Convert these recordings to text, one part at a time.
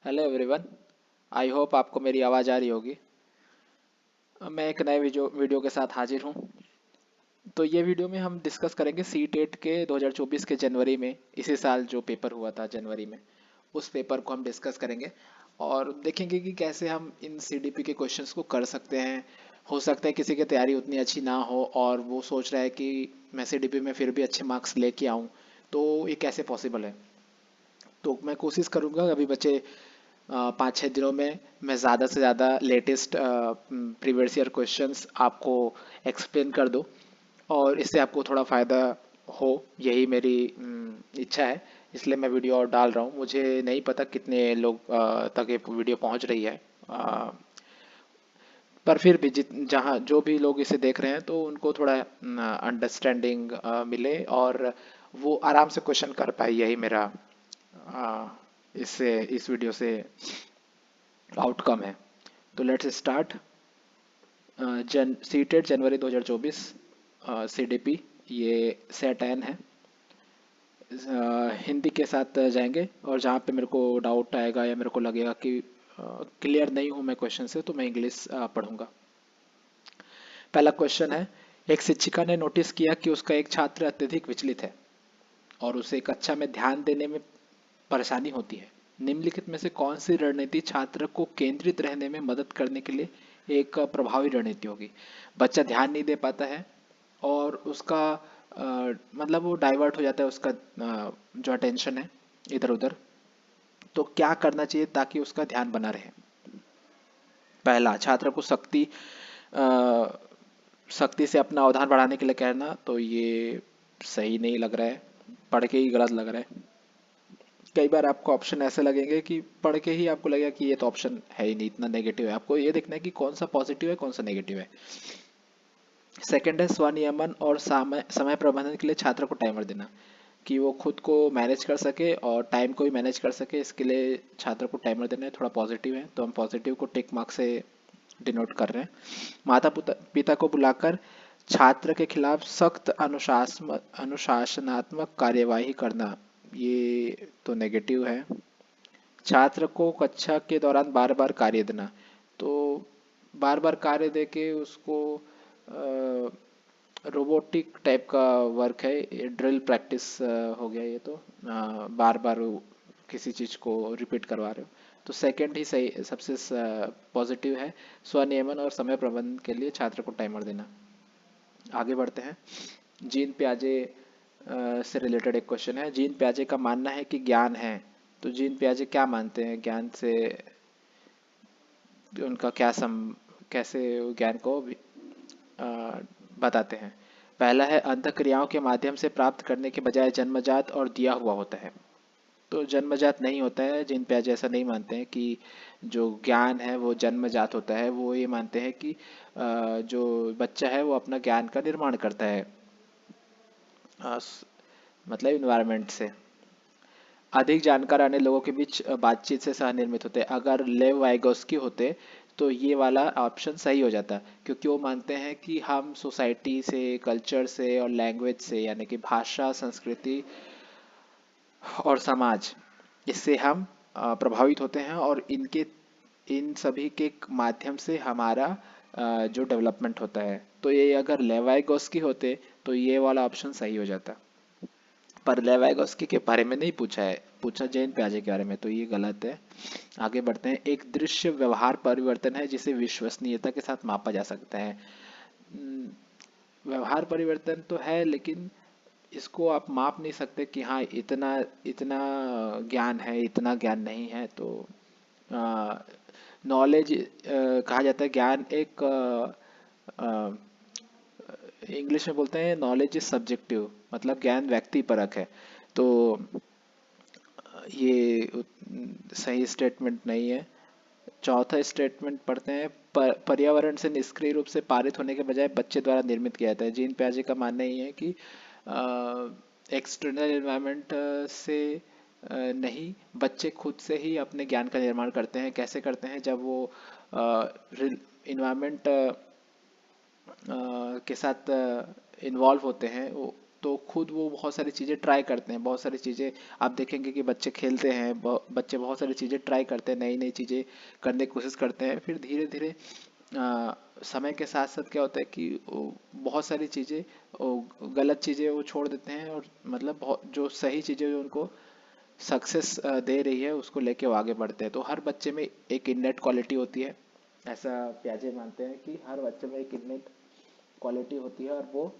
Hello everyone. I hope आपको मेरी आवाज़ आ रही होगी। मैं एक नए वीडियो के साथ हाजिर हूँ। तो ये वीडियो में हम डिस्कस करेंगे सी टेट के 2024 के जनवरी में, इसी साल जो पेपर हुआ था जनवरी में, उस पेपर को हम डिस्कस करेंगे और देखेंगे कि कैसे हम इन सीडीपी के क्वेश्चंस को कर सकते हैं। हो सकता है किसी की तैयारी उतनी अच्छी ना हो और वो सोच रहा है कि मैं सीडीपी में फिर भी अच्छे मार्क्स लेके आऊँ, तो ये कैसे पॉसिबल है। तो मैं कोशिश करूँगा अभी बचे 5-6 दिनों में मैं ज़्यादा से ज़्यादा लेटेस्ट प्रीवियस ईयर क्वेश्चंस आपको एक्सप्लेन कर दूँ और इससे आपको थोड़ा फ़ायदा हो, यही मेरी इच्छा है। इसलिए मैं वीडियो और डाल रहा हूँ। मुझे नहीं पता कितने लोग तक ये वीडियो पहुँच रही है, पर फिर भी जित जहाँ जो भी लोग इसे देख रहे हैं तो उनको थोड़ा अंडरस्टैंडिंग मिले और वो आराम से क्वेश्चन कर पाए, यही मेरा आ, इससे इस वीडियो से आउटकम है। तो लेट्स स्टार्ट। जन सीटेड जनवरी 2024 सीडीपी, ये सेट एन है। हिंदी के साथ जाएंगे और जहाँ पे मेरे को डाउट आएगा या मेरे को लगेगा कि क्लियर नहीं हूँ मैं क्वेश्चन से, तो मैं इंग्लिश पढ़ूंगा। पहला क्वेश्चन है, एक शिक्षिका ने नोटिस किया कि उसका एक छात्र अत्यधिक विचलित है और उसे कक्षा में ध्यान देने में परेशानी होती है। निम्नलिखित में से कौन सी रणनीति छात्र को केंद्रित रहने में मदद करने के लिए एक प्रभावी रणनीति होगी। बच्चा ध्यान नहीं दे पाता है और उसका मतलब वो डाइवर्ट हो जाता है, उसका जो अटेंशन है इधर उधर। तो क्या करना चाहिए ताकि उसका ध्यान बना रहे। पहला, छात्र को सख्ती से अपना अवधान बढ़ाने के लिए कहना, तो ये सही नहीं लग रहा है, पढ़ के ही गलत लग रहा है। कई बार आपको ऑप्शन ऐसे लगेंगे कि पढ़ के ही आपको लगेगा कि ये तो ऑप्शन है ही नहीं, इतना नेगेटिव है। आपको ये देखना है कि कौन सा पॉजिटिव है कौन सा नेगेटिव है। सेकंड है स्वनियमन और समय समय प्रबंधन के लिए छात्र को टाइमर देना, कि वो खुद को मैनेज कर सके और टाइम को भी मैनेज कर सके, इसके लिए छात्र को टाइमर देना है। थोड़ा पॉजिटिव है तो हम पॉजिटिव को टिक मार्क से डिनोट कर रहे हैं। माता पिता पिता को बुलाकर छात्र के खिलाफ सख्त अनुशासनात्मक कार्यवाही करना, ये तो नेगेटिव है। छात्र को कक्षा के दौरान बार बार कार्य देना, तो बार बार कार्य देके उसको रोबोटिक टाइप का वर्क है, ये ड्रिल प्रैक्टिस हो गया ये तो। बार बार किसी चीज़ को रिपीट करवा रहे हो, तो सेकंड ही सही सबसे पॉजिटिव है। स्वनियमन और समय प्रबंधन के लिए छात्र को टाइमर देना। आगे बढ़ते हैं। जीन प्याजे से रिलेटेड एक क्वेश्चन है। जीन प्याजे का मानना है कि ज्ञान है, तो जीन प्याजे क्या मानते हैं ज्ञान से, उनका क्या कैसे वो ज्ञान को अ, बताते हैं। पहला है, अंतः क्रियाओं के माध्यम से प्राप्त करने के बजाय जन्मजात और दिया हुआ होता है। तो जन्मजात नहीं होता है, जिन पे आज ऐसा नहीं मानते हैं कि जो ज्ञान है वो जन्मजात होता है। वो ये मानते हैं कि जो बच्चा है वो अपना ज्ञान का निर्माण करता है, मतलब इन्वायरमेंट से। अधिक जानकार अन्य लोगों के बीच बातचीत से सह निर्मित होते हैं। अगर लेव वाइगोस्की होते तो ये वाला ऑप्शन सही हो जाता, क्योंकि वो मानते हैं कि हम सोसाइटी से, कल्चर से और लैंग्वेज से, यानी कि भाषा, संस्कृति और समाज, इससे हम प्रभावित होते हैं और इन सभी के माध्यम से हमारा जो डेवलपमेंट होता है। तो ये अगर लेवाइगोस्की होते तो ये वाला ऑप्शन सही हो जाता, पर लेवाइगोस्की के बारे में नहीं पूछा है, पूछा जैन प्याजे के बारे में, तो ये गलत है। आगे बढ़ते हैं। एक दृश्य व्यवहार परिवर्तन है जिसे विश्वसनीयता के साथ मापा जा सकता है। हम्म, व्यवहार परिवर्तन तो है, लेकिन इसको आप माप नहीं सकते कि हाँ इतना इतना ज्ञान है, इतना ज्ञान नहीं है। तो नॉलेज कहा जाता है, ज्ञान एक इंग्लिश में बोलते हैं नॉलेज इज सब्जेक्टिव, मतलब ज्ञान व्यक्तिपरक है। तो ये सही स्टेटमेंट नहीं है। चौथा स्टेटमेंट पढ़ते हैं। पर्यावरण से निष्क्रिय रूप से पारित होने के बजाय बच्चे द्वारा निर्मित किया जाता है। जीन प्याजे का मानना ही है कि एक्सटर्नल एनवायरनमेंट से नहीं, बच्चे खुद से ही अपने ज्ञान का निर्माण करते हैं। कैसे करते हैं, जब वो इन्वायरमेंट के साथ इन्वॉल्व होते हैं, वो तो खुद वो बहुत सारी चीज़ें ट्राई करते हैं, बहुत सारी चीज़ें आप देखेंगे कि बच्चे खेलते हैं, बच्चे बहुत सारी चीज़ें ट्राई करते हैं, नई नई चीज़ें करने की कोशिश करते हैं। फिर धीरे धीरे समय के साथ साथ क्या होता है कि वो बहुत सारी चीज़ें, वो गलत चीज़ें वो छोड़ देते हैं, और मतलब बहुत जो सही चीज़ें जो उनको सक्सेस दे रही है उसको लेके वो आगे बढ़ते हैं। तो हर बच्चे में एक इननेट क्वालिटी होती है, ऐसा प्याजे मानते हैं कि हर बच्चे में एक इननेट क्वालिटी होती है और वो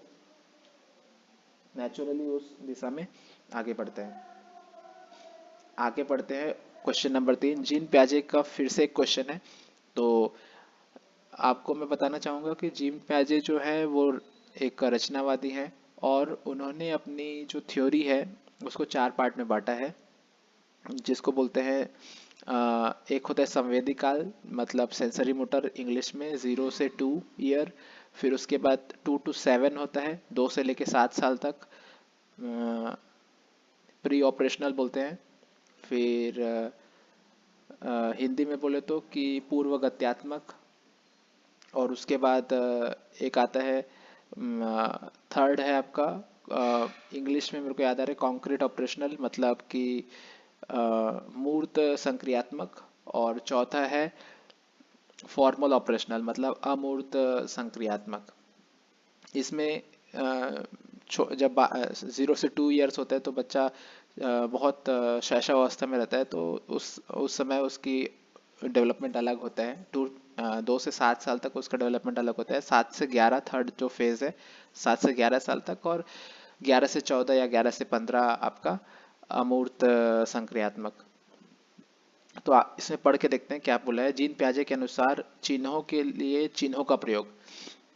नेचुरली उस दिशा में आगे बढ़ते हैं। आगे बढ़ते हैं, क्वेश्चन नंबर 3 जीन प्याजे का फिर से एक क्वेश्चन है। तो आपको मैं बताना चाहूँगा कि जीन प्याजे जो है वो एक रचनावादी है, और उन्होंने अपनी जो थ्योरी है उसको 4 पार्ट में बांटा है, जिसको बोलते हैं एक होता है संवेदी काल, मतलब सेंसरी मोटर इंग्लिश में 0 से 2 ईयर। फिर उसके बाद 2 to 7 होता है, 2 से लेके 7 साल तक, प्री ऑपरेशनल बोलते हैं। फिर हिंदी में बोले तो कि पूर्वगत्यात्मक। और उसके बाद एक आता है, थर्ड है आपका, इंग्लिश में मेरे को याद आ रहा है कॉन्क्रीट ऑपरेशनल, मतलब कि मूर्त संक्रियात्मक। और चौथा है फॉर्मल ऑपरेशनल, मतलब अमूर्त संक्रियात्मक। इसमें जब 0 से 2 ईयर्स होता है तो बच्चा बहुत शैशवावस्था में रहता है, तो उस समय उसकी डेवलपमेंट अलग होता है। 2 से 7 साल तक उसका डेवलपमेंट अलग होता है। 7 से 11 थर्ड जो फेज है, 7 से 11 साल तक। और 11 से 14 या 11 से 15 आपका अमूर्त संक्रियात्मक। तो इसमें पढ़ के देखते हैं क्या बोला है। जीन प्याजे के अनुसार चिन्हों के लिए चिन्हों का प्रयोग,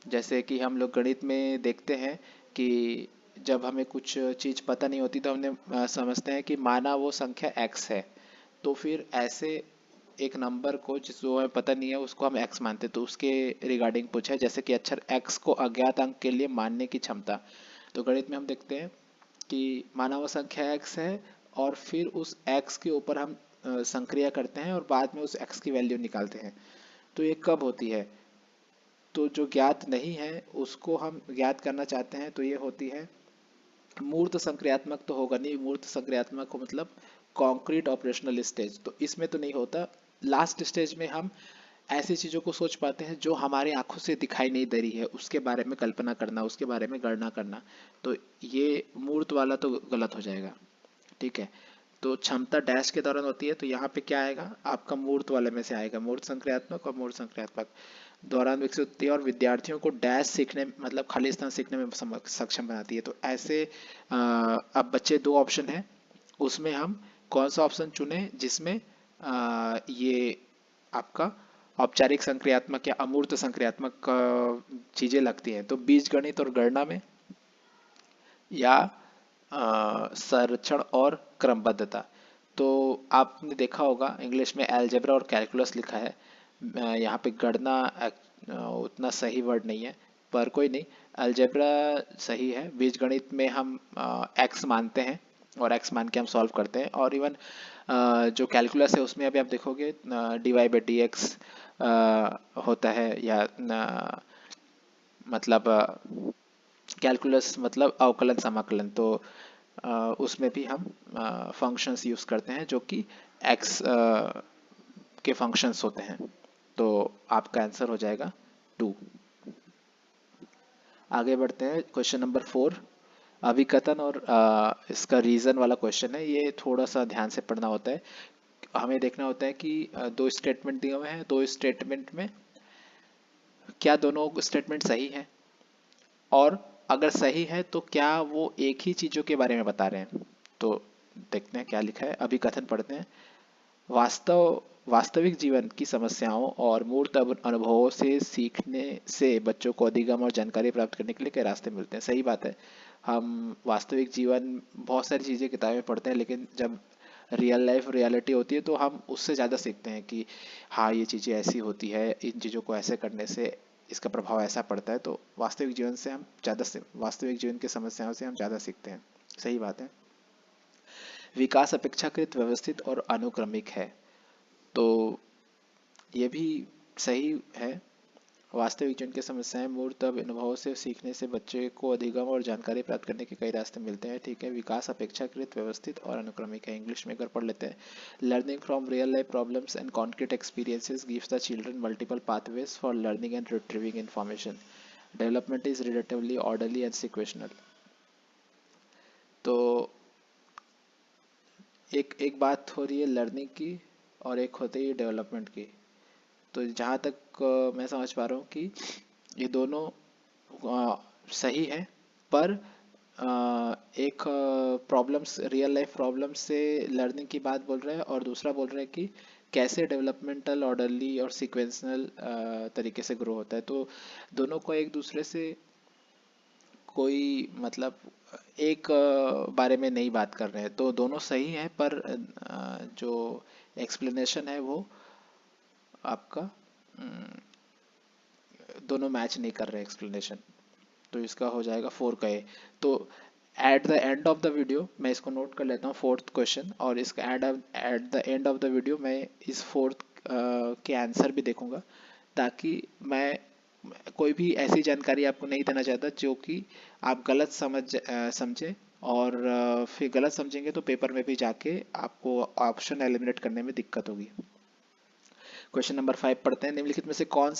जैसे कि हम लोग गणित में देखते हैं कि जब हमें कुछ चीज़ पता नहीं होती तो हमने समझते हैं कि माना वो संख्या x है, तो फिर ऐसे एक नंबर को जिसको हमें पता नहीं है उसको हम x मानते हैं। तो उसके रिगार्डिंग पूछा है, जैसे कि अक्षर x को अज्ञात अंक के लिए मानने की क्षमता। तो गणित में हम देखते हैं कि माना हुआ संख्या x है, और फिर उस x के ऊपर हम संक्रिया करते हैं और बाद में उस x की वैल्यू निकालते हैं। तो ये कब होती है? तो जो ज्ञात नहीं है उसको हम ज्ञात करना चाहते हैं, तो ये होती है मूर्त संक्रियात्मक। तो होगा नहीं, मूर्त संक्रियात्मक को मतलब कॉन्क्रीट ऑपरेशनल स्टेज, तो इसमें तो नहीं होता। लास्ट स्टेज में हम ऐसी चीज़ों को सोच पाते हैं जो हमारी आंखों से दिखाई नहीं दे रही है, उसके बारे में कल्पना करना, उसके बारे में गणना करना। तो ये मूर्त वाला तो गलत हो जाएगा, ठीक है। तो क्षमता डैश के दौरान होती है, तो यहाँ पे क्या आएगा आपका मूर्त वाले में से आएगा, मूर्त संक्रियात्मक और मूर्त संक्रियात्मक दौरान विकसित होती है, और विद्यार्थियों को डैश सीखने मतलब खाली स्थान सीखने में सक्षम बनाती है। तो ऐसे अब बच्चे दो ऑप्शन है, उसमें हम कौन सा ऑप्शन चुने जिसमें ये आपका औपचारिक संक्रियात्मक या अमूर्त संक्रियात्मक चीजें लगती हैं। तो बीजगणित और गणना में, या संरक्षण और क्रमबद्धता। तो आपने देखा होगा इंग्लिश में अलजेब्रा और कैलकुलस लिखा है, यहाँ पे गणना उतना सही वर्ड नहीं है, पर कोई नहीं, अलजेब्रा सही है। बीजगणित में हम एक्स मानते हैं और एक्स मान के हम सॉल्व करते हैं। और इवन जो कैलकुलस है उसमें अभी आप देखोगे dy/dx होता है, या मतलब कैलकुलस मतलब अवकलन समाकलन। तो उसमें भी हम फंक्शंस यूज करते हैं जो कि एक्स के फंक्शंस होते हैं। तो आपका आंसर हो जाएगा 2। आगे बढ़ते हैं, क्वेश्चन नंबर 4 अभिकथन और इसका रीजन वाला क्वेश्चन है। ये थोड़ा सा ध्यान से पढ़ना होता है, हमें देखना होता है कि दो स्टेटमेंट दिए हुए हैं, दो स्टेटमेंट में क्या दोनों स्टेटमेंट सही है, और अगर सही है तो क्या वो एक ही चीजों के बारे में बता रहे हैं। तो देखते हैं क्या लिखा है, अभी कथन पढ़ते हैं। वास्तविक जीवन की समस्याओं और मूर्त अनुभवों से सीखने से बच्चों को अधिगम और जानकारी प्राप्त करने के लिए कई रास्ते मिलते हैं। सही बात है, हम वास्तविक जीवन बहुत सारी चीजें किताबें में पढ़ते हैं, लेकिन जब रियल लाइफ रियलिटी होती है तो हम उससे ज़्यादा सीखते हैं कि हाँ ये चीज़ें ऐसी होती है, इन चीज़ों को ऐसे करने से इसका प्रभाव ऐसा पड़ता है। तो वास्तविक जीवन से हम ज़्यादा से वास्तविक जीवन की समस्याओं से हम ज़्यादा सीखते हैं। सही बात है। विकास अपेक्षाकृत व्यवस्थित और अनुक्रमिक है, तो ये भी सही है। वास्तविक जीवन की समस्याएं मूर्त अनुभवों से सीखने से बच्चे को अधिगम और जानकारी प्राप्त करने के कई रास्ते मिलते हैं। ठीक है, विकास अपेक्षाकृत व्यवस्थित और अनुक्रमिक है। इंग्लिश में एक बार पढ़ लेते हैं। Learning from real life problems and concrete experiences gives the children multiple pathways for learning and retrieving information. Development is relatively orderly and sequential. तो एक एक बात हो रही है लर्निंग की और एक होती है डेवलपमेंट की। तो जहाँ तक मैं समझ पा रहा हूँ कि ये दोनों सही है, पर एक प्रॉब्लम्स रियल लाइफ प्रॉब्लम्स से लर्निंग की बात बोल रहे हैं और दूसरा बोल रहे हैं कि कैसे डेवलपमेंटल ऑर्डरली और सिक्वेंशनल तरीके से ग्रो होता है। तो दोनों को एक दूसरे से कोई मतलब एक बारे में नहीं बात कर रहे हैं। तो दोनों सही हैं, पर जो एक्सप्लेनेशन है वो आपका दोनों मैच नहीं कर रहे एक्सप्लेनेशन। तो इसका हो जाएगा 4 का ए। तो at the end of the video मैं इसको नोट कर लेता हूँ, फोर्थ क्वेश्चन, और इसका at the end of the video मैं इस फोर्थ के आंसर भी देखूंगा, ताकि मैं कोई भी ऐसी जानकारी आपको नहीं देना चाहता जो कि आप गलत समझे, और फिर गलत समझेंगे तो पेपर में भी जाके आपको ऑप्शन एलिमिनेट करने में दिक्कत होगी। क्वेश्चन नंबर 5 पढ़ते हैं। निम्नलिखित में से कौन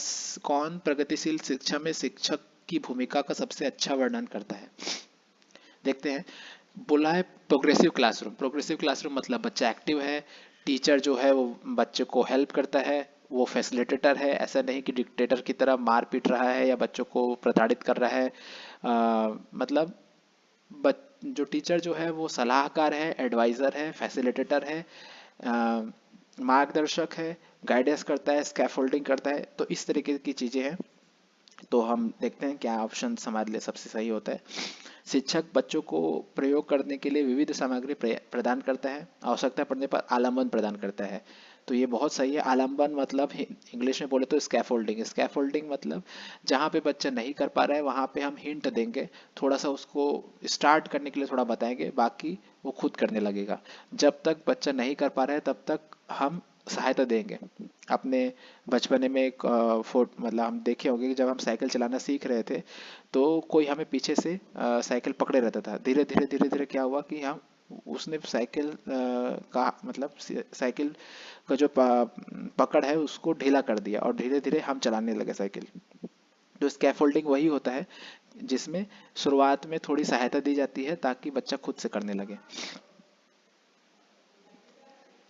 कौन प्रगतिशील शिक्षा में शिक्षक की भूमिका का सबसे अच्छा वर्णन करता है। देखते हैं। बोला है प्रोग्रेसिव क्लासरूम। प्रोग्रेसिव क्लासरूम मतलब बच्चा एक्टिव है, टीचर जो है वो बच्चे को हेल्प करता है, वो फैसिलिटेटर है, ऐसा नहीं कि डिक्टेटर की तरह मार पीट रहा है या बच्चों को प्रताड़ित कर रहा है। मतलब जो टीचर जो है वो सलाहकार है, एडवाइजर है, फैसिलिटेटर है, मार्गदर्शक है, गाइडेंस करता है, स्कैफोल्डिंग करता है। तो इस तरीके की चीजें हैं। तो हम देखते हैं क्या ऑप्शन हमारे लिए सबसे सही होता है। शिक्षक बच्चों को प्रयोग करने के लिए विविध सामग्री प्रदान करता है, आवश्यकता पड़ने पर आलम्बन प्रदान करता है। तो ये बहुत सही है। आलम्बन मतलब इंग्लिश में बोले तो स्कैफोल्डिंग। स्कैफोल्डिंग मतलब जहाँ पे बच्चा नहीं कर पा रहा है वहाँ पे हम हिंट देंगे, थोड़ा सा उसको स्टार्ट करने के लिए थोड़ा बताएंगे, बाकी वो खुद करने लगेगा। जब तक बच्चा नहीं कर पा रहा है तब तक हम सहायता देंगे। अपने बचपने में एक फोर्ट मतलब हम देखे होंगे कि जब हम साइकिल चलाना सीख रहे थे तो कोई हमें पीछे से साइकिल पकड़े रहता था। धीरे धीरे धीरे धीरे क्या हुआ कि हम उसने साइकिल का मतलब साइकिल का जो पकड़ है उसको ढीला कर दिया और धीरे धीरे हम चलाने लगे साइकिल। तो स्कैफोल्डिंग वही होता है जिसमें शुरुआत में थोड़ी सहायता दी जाती है ताकि बच्चा खुद से करने लगे।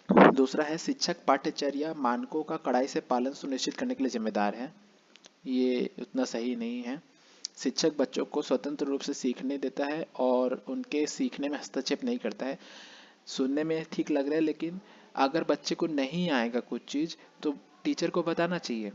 दूसरा है शिक्षक पाठ्यचर्या मानकों का कड़ाई से पालन सुनिश्चित करने के लिए जिम्मेदार है। ये उतना सही नहीं है। शिक्षक बच्चों को स्वतंत्र रूप से सीखने देता है और उनके सीखने में हस्तक्षेप नहीं करता है। सुनने में ठीक लग रहा है, लेकिन अगर बच्चे को नहीं आएगा कुछ चीज़ तो टीचर को बताना चाहिए।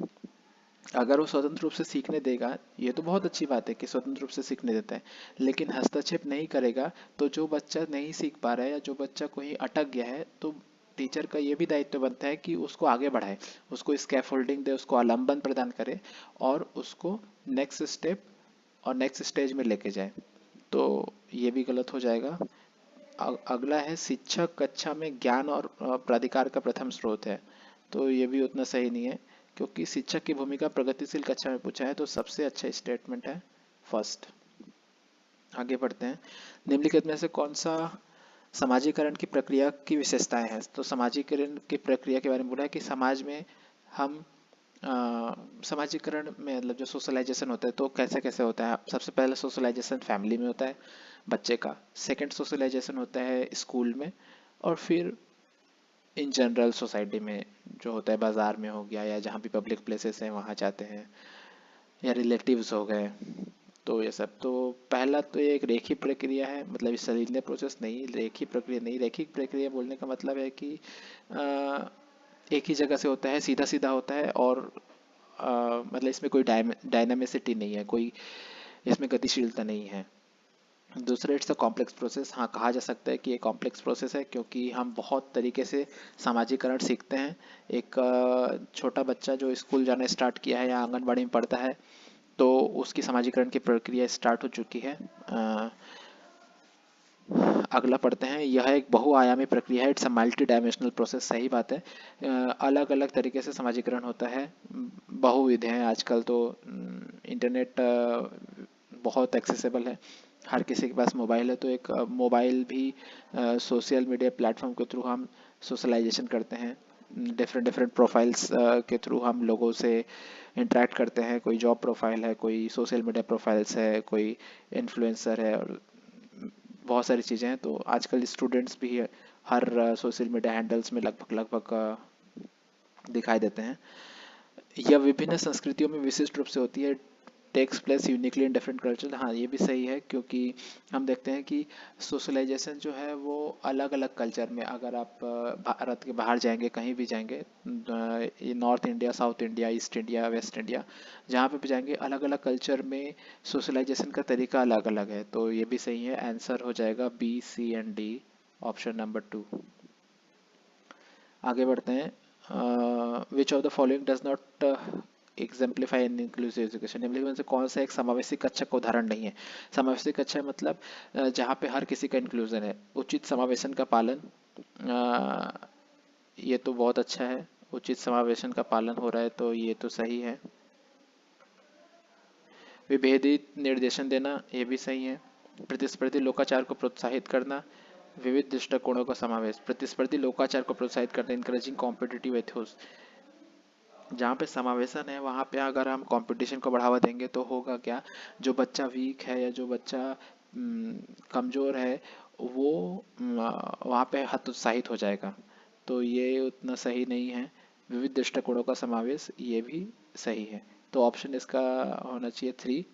अगर वो स्वतंत्र रूप से सीखने देगा, ये तो बहुत अच्छी बात है कि स्वतंत्र रूप से सीखने देता है, लेकिन हस्तक्षेप नहीं करेगा तो जो बच्चा नहीं सीख पा रहा है या जो बच्चा कहीं अटक गया है, तो टीचर का ये भी दायित्व बनता है कि उसको आगे बढ़ाए, उसको स्कैफोल्डिंग दे, उसको आलम्बन प्रदान करे और उसको नेक्स्ट स्टेप और नेक्स्ट स्टेज में लेके जाए। तो ये भी गलत हो जाएगा। अगला है शिक्षक कक्षा में ज्ञान और प्राधिकार का प्रथम स्रोत है। तो ये भी उतना सही नहीं है, क्योंकि शिक्षक की भूमिका प्रगतिशील कक्षा में पूछा है तो सबसे अच्छा स्टेटमेंट है फर्स्ट। आगे बढ़ते हैं। निम्नलिखित में से कौन सा समाजीकरण की प्रक्रिया की विशेषताएं हैं। तो समाजीकरण की प्रक्रिया के बारे में बोला है कि समाज में हम समाजीकरण में मतलब जो सोशलाइजेशन होता है तो कैसे कैसे होता है। सबसे पहले सोशलाइजेशन फैमिली में होता है बच्चे का, सेकंड सोशलाइजेशन होता है स्कूल में, और फिर इन जनरल सोसाइटी में जो होता है बाजार में हो गया या जहाँ भी पब्लिक प्लेसेस हैं वहाँ जाते हैं, या रिलेटिव्स हो गए। तो ये सब तो पहला तो ये एक रेखीय प्रक्रिया है, मतलब इस लीनियर प्रोसेस नहीं, रेखीय प्रक्रिया नहीं। रेखीय प्रक्रिया बोलने का मतलब है कि अ, एक ही जगह से होता है, सीधा सीधा होता है, और मतलब इसमें कोई डायनामिसिटी नहीं है, कोई इसमें गतिशीलता नहीं है। दूसरा इट्स अ कॉम्प्लेक्स प्रोसेस। हाँ, कहा जा सकता है कि ये कॉम्प्लेक्स प्रोसेस है, क्योंकि हम बहुत तरीके से सामाजिकरण सीखते हैं। एक छोटा बच्चा जो स्कूल जाना स्टार्ट किया है या आंगनबाड़ी में पढ़ता है तो उसकी सामाजिकरण की प्रक्रिया स्टार्ट हो चुकी है। अगला पढ़ते हैं। यह एक बहुआयामी प्रक्रिया है, it's a multi dimensional process. सही बात है। अलग अलग तरीके से समाजीकरण होता है, बहुविध है। आजकल तो इंटरनेट बहुत एक्सेसिबल है, हर किसी के पास मोबाइल है। तो एक मोबाइल भी सोशल मीडिया प्लेटफॉर्म के थ्रू हम सोशलाइजेशन करते हैं। डिफरेंट डिफरेंट प्रोफाइल्स के थ्रू हम लोगों से इंटरेक्ट करते हैं। कोई जॉब प्रोफाइल है, कोई सोशल मीडिया प्रोफाइल्स है, कोई इन्फ्लुएंसर है, और बहुत सारी चीज़ें हैं। तो आजकल स्टूडेंट्स भी हर सोशल मीडिया हैंडल्स में लगभग लगभग दिखाई देते हैं। यह विभिन्न संस्कृतियों में विशिष्ट रूप से होती है, takes place uniquely in different culture. हाँ, ये भी सही है, क्योंकि हम देखते हैं कि सोशलाइजेशन जो है वो अलग अलग कल्चर में, अगर आप भारत के बाहर जाएंगे, कहीं भी जाएंगे, ये north India, south India, east India, waste India, जहाँ पे भी जाएंगे, अलग अलग कल्चर में सोशलाइजेशन का तरीका अलग अलग है। तो ये भी सही है, आंसर हो जाएगा B, C and D, option number 2। आगे बढ़ते हैं। Which of the following does not exemplify in inclusive education. निम्नलिखित में से कौन सा एक समावेशी कक्षा का उदाहरण नहीं है। समावेशी कक्षा मतलब जहाँ पे हर किसी का इंक्लूजन है। उचित समावेशन का पालन, अ, ये तो बहुत अच्छा है, उचित समावेशन का पालन हो रहा है, तो ये तो सही है। विभेदित निर्देशन देना, ये भी सही है। प्रतिस्पर्धी लोकाचार को प्रोत्साहित करना, विविध दृष्टिकोणों का समावेश। प्रतिस्पर्धी लोकाचार को प्रोत्साहित करना, इनकरेजिंग कॉम्पिटिटिव एथिक्स। जहाँ पे समावेशन है वहाँ पे अगर हम कंपटीशन को बढ़ावा देंगे तो होगा क्या, जो बच्चा वीक है या जो बच्चा कमज़ोर है, वो वहाँ पे हतोत्साहित हो जाएगा। तो ये उतना सही नहीं है। विविध दृष्टिकोणों का समावेश, ये भी सही है। तो ऑप्शन इसका होना चाहिए 3।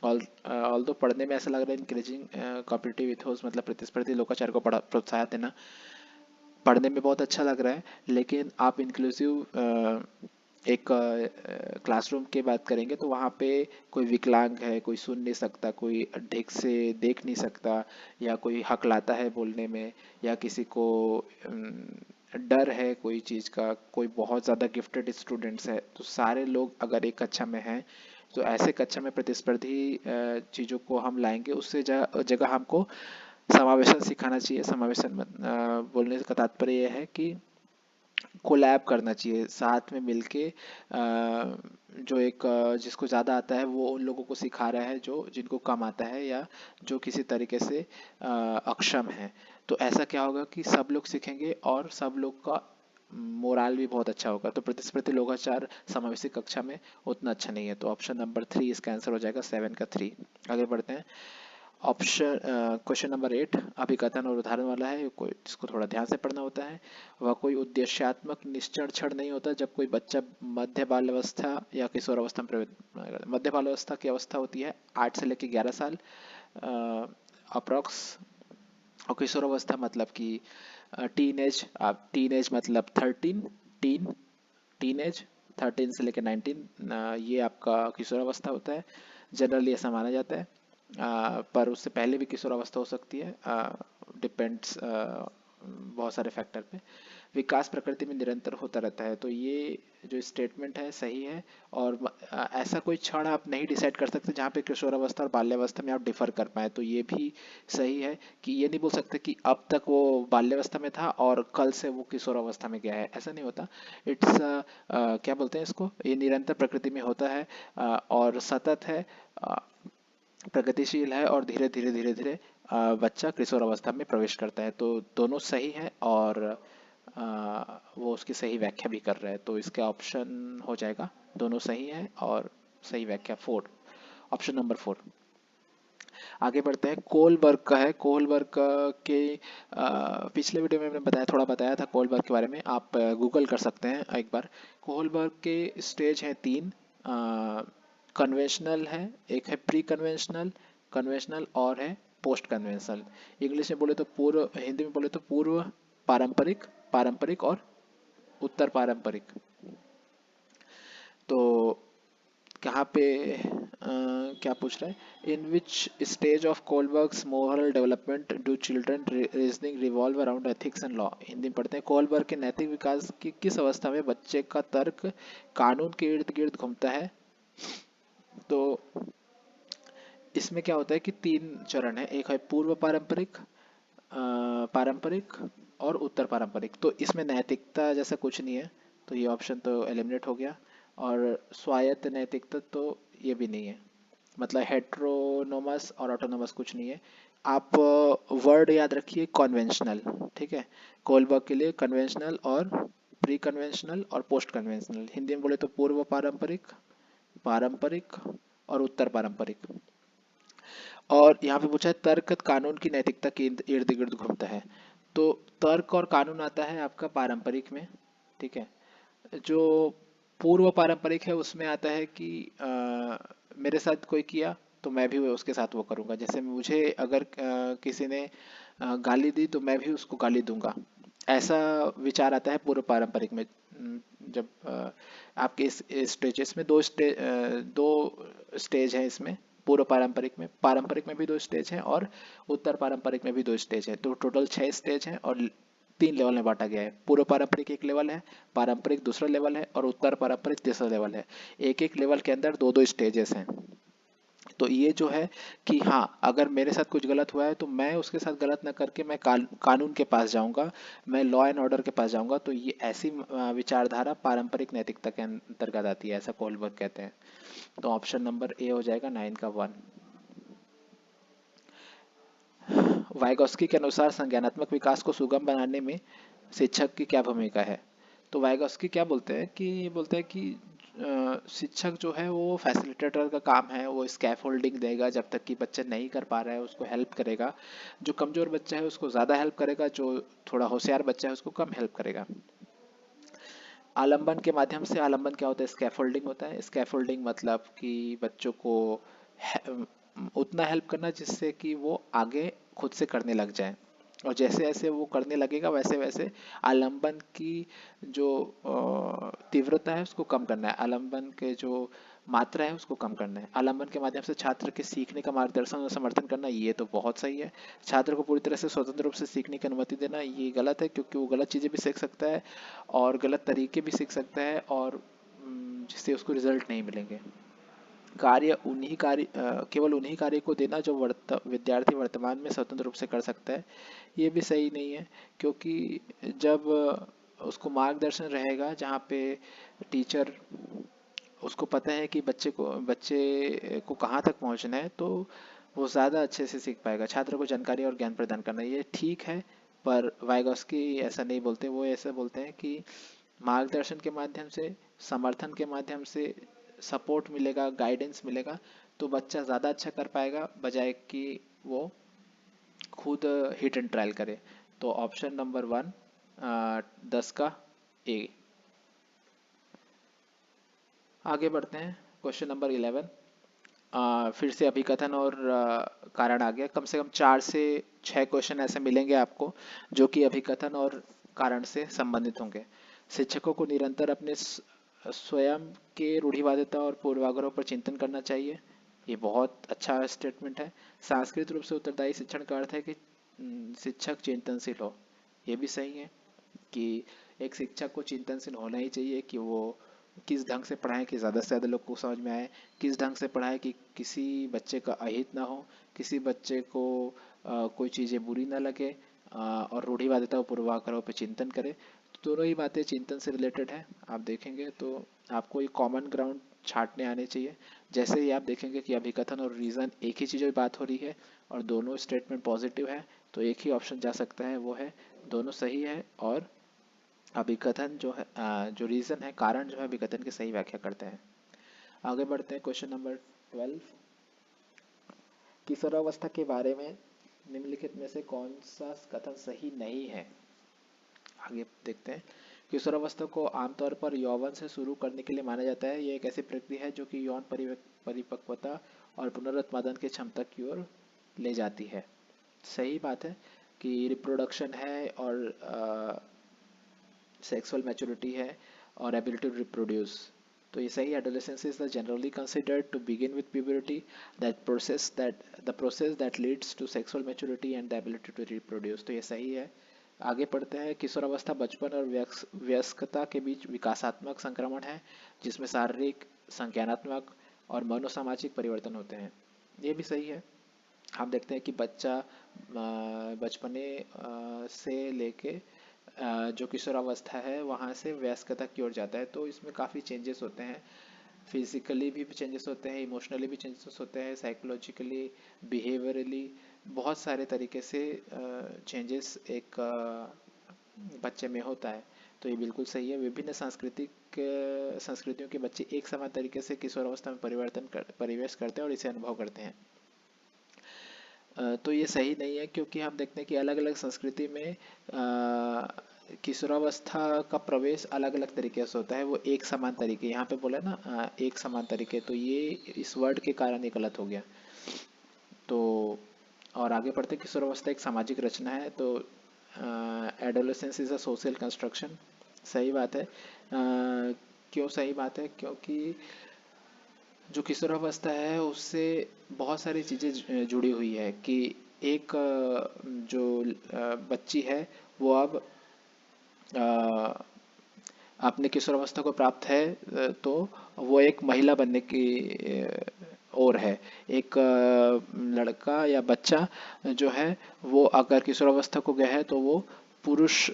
ऑल दो पढ़ने में ऐसा लग रहा है इंक्रीजिंग कॉम्पिटिटिव इथोस मतलब प्रतिस्पर्धी लोकाचार को प्रोत्साहन देना, पढ़ने में बहुत अच्छा लग रहा है। लेकिन आप इंक्लूसिव एक क्लासरूम की बात करेंगे तो वहाँ पे कोई विकलांग है, कोई सुन नहीं सकता, कोई ठीक से देख नहीं सकता, या कोई हकलाता है बोलने में, या किसी को डर है कोई चीज़ का, कोई बहुत ज़्यादा गिफ्टेड स्टूडेंट्स है, तो सारे लोग अगर एक कक्षा में हैं तो ऐसे कक्षा में प्रतिस्पर्धी चीज़ों को हम लाएंगे। उससे जगह हमको समावेशन सिखाना चाहिए। समावेशन बोलने का तात्पर्य यह है कि कोलैब करना चाहिए, साथ में मिलके जो एक जिसको ज़्यादा आता है वो उन लोगों को सिखा रहा है जो जिनको कम आता है, या जो किसी तरीके से अक्षम है। तो ऐसा क्या होगा कि सब लोग सीखेंगे और सब लोग का मोराल भी बहुत अच्छा होगा। तो प्रतिस्पर्धी लोकाचार समावेशी कक्षा में उतना अच्छा नहीं है। तो ऑप्शन नंबर 3 इसका आंसर हो जाएगा, 7 का 3। आगे बढ़ते हैं। ऑप्शन क्वेश्चन नंबर 8 अभिकथन और उदाहरण वाला है, कोई इसको थोड़ा ध्यान से पढ़ना होता है। वह कोई उद्देश्यात्मक निश्चय क्षण नहीं होता जब कोई बच्चा मध्य बाल अवस्था या किशोर अवस्था में प्रवेश। मध्य बाल अवस्था की अवस्था होती है 8 से लेकर 11 साल अप्रॉक्स, और किशोर अवस्था मतलब कि टीन एज। आप टीन एज मतलब 13, टीन, टीन एज 13 से लेकर 19, ये आपका किशोर अवस्था होता है। जनरली ऐसा माना जाता है, पर उससे पहले भी किशोर अवस्था हो सकती है, डिपेंड्स बहुत सारे फैक्टर पे। विकास प्रकृति में निरंतर होता रहता है, तो ये जो स्टेटमेंट है सही है। और ऐसा कोई क्षण आप नहीं डिसाइड कर सकते जहाँ पे किशोर अवस्था और बाल्यावस्था में आप डिफर कर पाए, तो ये भी सही है कि ये नहीं बोल सकते कि अब तक वो बाल्यावस्था में था और कल से वो किशोर अवस्था में गया है, ऐसा नहीं होता। इट्स क्या बोलते हैं इसको, ये निरंतर प्रकृति में होता है, और सतत है, प्रगतिशील है, और धीरे धीरे धीरे धीरे बच्चा किशोर अवस्था में प्रवेश करता है। तो दोनों सही है, और वो उसकी सही व्याख्या भी कर रहा है। तो इसका ऑप्शन हो जाएगा, दोनों सही है और सही व्याख्या 4, ऑप्शन नंबर 4। आगे बढ़ते हैं। कोलबर्ग का है, कोलबर्ग के पिछले वीडियो में मैंने थोड़ा बताया था कोलबर्ग के बारे में, आप गूगल कर सकते हैं एक बार। कोलबर्ग के स्टेज हैं 3, कन्वेंशनल है, एक है प्री कन्वेंशनल, कन्वेंशनल और है पोस्ट कन्वेंशनल। इंग्लिश में बोले तो पूर्व, हिंदी में बोले तो पूर्व पारंपरिक, पारंपरिक और उत्तर पारंपरिक। तो कहाँ पे क्या पूछ रहा है, in which stage of Kohlberg's moral development do children reasoning revolve around ethics and law. Hindi में पढ़ते हैं, कोलबर्ग के नैतिक विकास की किस अवस्था में बच्चे का तर्क कानून के इर्द गिर्द घूमता है। तो इसमें क्या होता है कि 3 चरण है, एक है पूर्व पारंपरिक, पारंपरिक और उत्तर पारंपरिक, तो इसमें नैतिकता जैसा कुछ नहीं है, तो ये ऑप्शन तो एलिमिनेट हो गया। और स्वायत्त नैतिकता तो ये भी नहीं है, मतलब हेट्रोनोमस और ऑटोनोमस कुछ नहीं है। आप वर्ड याद रखिए, कन्वेंशनल, ठीक है। कोलबर्ग के लिए कन्वेंशनल और प्री कन्वेंशनल और पोस्ट कन्वेंशनल, हिंदी में बोले तो पूर्व पारंपरिक, पारंपरिक और उत्तर पारंपरिक। और यहाँ पे पूछा है तर्क कानून की नैतिकता के इर्द गिर्द घूमता है, तो तर्क और कानून आता है आपका पारंपरिक में, ठीक है। जो पूर्व पारंपरिक है उसमें आता है कि मेरे साथ कोई किया तो मैं भी उसके साथ वो करूंगा, जैसे मुझे अगर किसी ने गाली दी तो मैं भी उसको गाली दूंगा, ऐसा विचार आता है पूर्व पारंपरिक में। जब आपके इस स्टेजेस में दो स्टेज है इसमें, पूर्व पारंपरिक में भी दो स्टेज हैं और उत्तर पारंपरिक में भी दो स्टेज है, तो टोटल 6 स्टेज हैं और 3 लेवल में बांटा गया है। पूर्व पारंपरिक एक लेवल है, पारंपरिक दूसरा लेवल है और उत्तर पारंपरिक तीसरा लेवल है। एक एक लेवल के अंदर दो दो स्टेजेस हैं। तो ये जो है कि हाँ, अगर मेरे साथ कुछ गलत हुआ है तो मैं उसके साथ गलत ना करके मैं कानून के पास जाऊंगा, मैं लॉ एंड ऑर्डर के पास जाऊंगा, तो ये ऐसी विचारधारा पारंपरिक नैतिकता के अंतर्गत आती है, ऐसा कोलबर्ग कहते हैं। तो ऑप्शन नंबर ए हो जाएगा 9 का 1। वाइगॉस्की के अनुसार संज्ञानात्मक विकास को सुगम बनाने में शिक्षक की क्या भूमिका है। तो वाइगॉस्की क्या बोलते हैं कि बोलते हैं कि शिक्षक जो है वो फैसिलिटेटर का काम है, वो स्कैफोल्डिंग देगा जब तक कि बच्चा नहीं कर पा रहा है उसको हेल्प करेगा, जो कमजोर बच्चा है उसको ज़्यादा हेल्प करेगा, जो थोड़ा होशियार बच्चा है उसको कम हेल्प करेगा। आलंबन के माध्यम से, आलंबन क्या होता है, स्कैफोल्डिंग होता है। स्कैफोल्डिंग मतलब कि बच्चों को उतना हेल्प करना जिससे कि वो आगे खुद से करने लग जाए, और जैसे जैसे वो करने लगेगा वैसे वैसे आलंबन की जो तीव्रता है उसको कम करना है, आलंबन के जो मात्रा है उसको कम करना है। आलंबन के माध्यम से छात्र के सीखने का मार्गदर्शन और समर्थन करना, ये तो बहुत सही है। छात्र को पूरी तरह से स्वतंत्र रूप से सीखने की अनुमति देना, ये गलत है, क्योंकि वो गलत चीज़ें भी सीख सकता है और गलत तरीके भी सीख सकता है, और जिससे उसको रिजल्ट नहीं मिलेंगे। केवल उन्हीं कार्य को देना जो विद्यार्थी वर्तमान में स्वतंत्र रूप से कर सकता है, ये भी सही नहीं है, क्योंकि जब उसको मार्गदर्शन रहेगा जहाँ पे टीचर उसको पता है कि बच्चे को कहाँ तक पहुँचना है, तो वो ज़्यादा अच्छे से सीख पाएगा। छात्र को जानकारी और ज्ञान प्रदान करना, ये ठीक है, पर वाइगॉस्की ऐसा नहीं बोलते, वो ऐसा बोलते हैं कि मार्गदर्शन के माध्यम से, समर्थन के माध्यम से, सपोर्ट मिलेगा, गाइडेंस मिलेगा, तो बच्चा ज़्यादा अच्छा कर पाएगा बजाय कि वो खुद हिट एंड ट्रायल करे। तो ऑप्शन नंबर 1, 10 का ए। आगे बढ़ते हैं, क्वेश्चन नंबर 11। फिर से अभिकथन और कारण आ गया, कम से कम 4 से 6 क्वेश्चन ऐसे मिलेंगे आपको जो कि अभिकथन और कारण से संबंधित होंगे। शिक्षकों को निरंतर अपने स्वयं के रूढ़िवादिता और पूर्वाग्रहों पर चिंतन करना चाहिए, ये बहुत अच्छा स्टेटमेंट है। सांस्कृतिक रूप से उत्तरदायी शिक्षण का अर्थ है कि शिक्षक चिंतनशील हो, ये भी सही है कि एक शिक्षक को चिंतनशील होना ही चाहिए, कि वो किस ढंग से पढ़ाएं कि ज़्यादा से ज़्यादा लोग को समझ में आए, किस ढंग से पढ़ाएं कि किसी बच्चे का अहित ना हो, किसी बच्चे को कोई चीज़ें बुरी ना लगे, और रूढ़िवादिता और पूर्वाग्रहों पर चिंतन करे। तो दोनों ही बातें चिंतन से रिलेटेड है, आप देखेंगे तो आपको एक कॉमन ग्राउंड छांटने आने चाहिए। जैसे ही आप देखेंगे कि अभिकथन और रीज़न एक ही चीज़ की बात हो रही है और दोनों स्टेटमेंट पॉजिटिव है, तो एक ही ऑप्शन जा सकता है, वो है दोनों सही है, और अभिकथन जो है जो रीजन है, कारण जो है अभिकथन की सही व्याख्या करते हैं। आगे बढ़ते हैं, क्वेश्चन नंबर 12। किशोरावस्था के बारे में निम्नलिखित में से कौन सा कथन सही नहीं है। आगे देखते हैं, किशोरावस्था को आमतौर पर यौवन से शुरू करने के लिए माना जाता है, यह एक ऐसी प्रक्रिया है जो कि यौन परिपक्वता और पुनरुत्पादन की क्षमता की ओर ले जाती है। सही बात है कि रिप्रोडक्शन है और सेक्सुअल मैच्योरिटी है और एबिलिटी टू रिप्रोड्यूस, तो ये सही। Adolescence is generally considered to begin with puberty, the process that leads to sexual maturity and the ability to reproduce, तो ये सही है। आगे पढ़ते हैं, किशोरावस्था बचपन और वयस्कता के बीच विकासात्मक संक्रमण है, जिसमें शारीरिक, संज्ञानात्मक और मनोसामाजिक परिवर्तन होते हैं, ये भी सही है। हम देखते हैं कि बच्चा बचपने से लेके जो किशोरावस्था है वहाँ से वयस्कता की ओर जाता है, तो इसमें काफ़ी चेंजेस होते हैं। फिजिकली भी चेंजेस होते हैं, इमोशनली भी चेंजेस होते हैं, साइकोलॉजिकली, बिहेवियरली, बहुत सारे तरीके से चेंजेस एक बच्चे में होता है। तो ये बिल्कुल सही है। विभिन्न संस्कृतियों के बच्चे एक समान तरीके से किशोरावस्था में परिवेश करते हैं और इसे अनुभव करते हैं। तो ये सही नहीं है, क्योंकि हम देखते हैं कि अलग अलग संस्कृति में किशोरावस्था का प्रवेश अलग अलग तरीके से होता है। वो एक समान तरीके, यहाँ पे बोला ना एक समान तरीके, तो ये इस वर्ड के कारण ये गलत हो गया। तो और आगे पढ़ते हैं, किशोरावस्था एक सामाजिक रचना है, तो adolescence is a social construction. सही बात है। क्यों सही बात है? क्योंकि जो किशोरावस्था है उससे बहुत सारी चीज़ें जुड़ी हुई है कि एक जो बच्ची है वो अब अ, अपने किशोरावस्था को प्राप्त है, तो वो एक महिला बनने की ओर है। एक लड़का या बच्चा जो है वो अगर किशोरावस्था को गया है तो वो पुरुष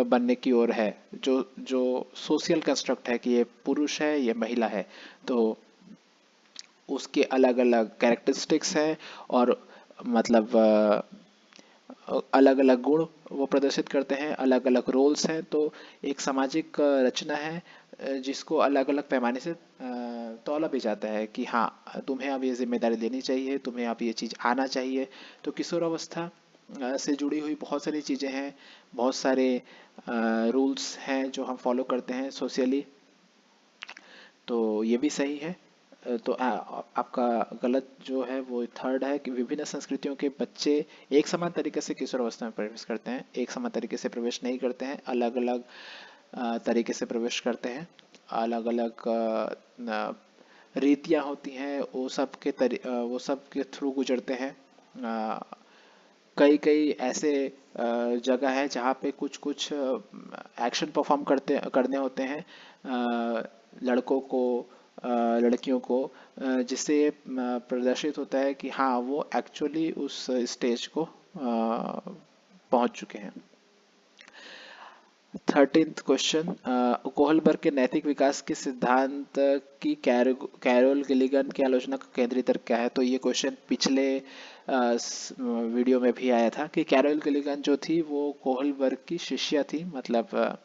बनने की ओर है। जो जो सोशल कंस्ट्रक्ट है कि ये पुरुष है ये महिला है, तो उसके अलग अलग कैरेक्टरिस्टिक्स हैं, और मतलब अलग अलग गुण वो प्रदर्शित करते हैं, अलग अलग रोल्स हैं। तो एक सामाजिक रचना है जिसको अलग अलग पैमाने से तौला भी जाता है कि हाँ तुम्हें अब ये जिम्मेदारी लेनी चाहिए, तुम्हें अब ये चीज़ आना चाहिए। तो किशोरावस्था से जुड़ी हुई बहुत सारी चीज़ें हैं, बहुत सारे रूल्स हैं जो हम फॉलो करते हैं सोशली। तो ये भी सही है। तो आपका गलत जो है वो थर्ड है कि विभिन्न संस्कृतियों के बच्चे एक समान तरीके से किशोरावस्था में प्रवेश करते हैं, एक समान तरीके से प्रवेश नहीं करते हैं, अलग अलग तरीके से प्रवेश करते हैं। अलग अलग रीतियाँ होती हैं, वो सब के थ्रू गुजरते हैं। अ, कई कई ऐसे जगह है जहाँ पे कुछ कुछ एक्शन परफॉर्म करने होते हैं लड़कों को, लड़कियों को, जिससे ये प्रदर्शित होता है कि हाँ वो एक्चुअली उस स्टेज को पहुंच चुके हैं। 13th क्वेश्चन, कोहलबर्ग के नैतिक विकास के सिद्धांत की कैरोल गिलिगन की आलोचना का केंद्रीय तर्क क्या है? तो ये क्वेश्चन पिछले वीडियो में भी आया था कि कैरोल गिलिगन जो थी वो कोहलबर्ग की शिष्या थी, मतलब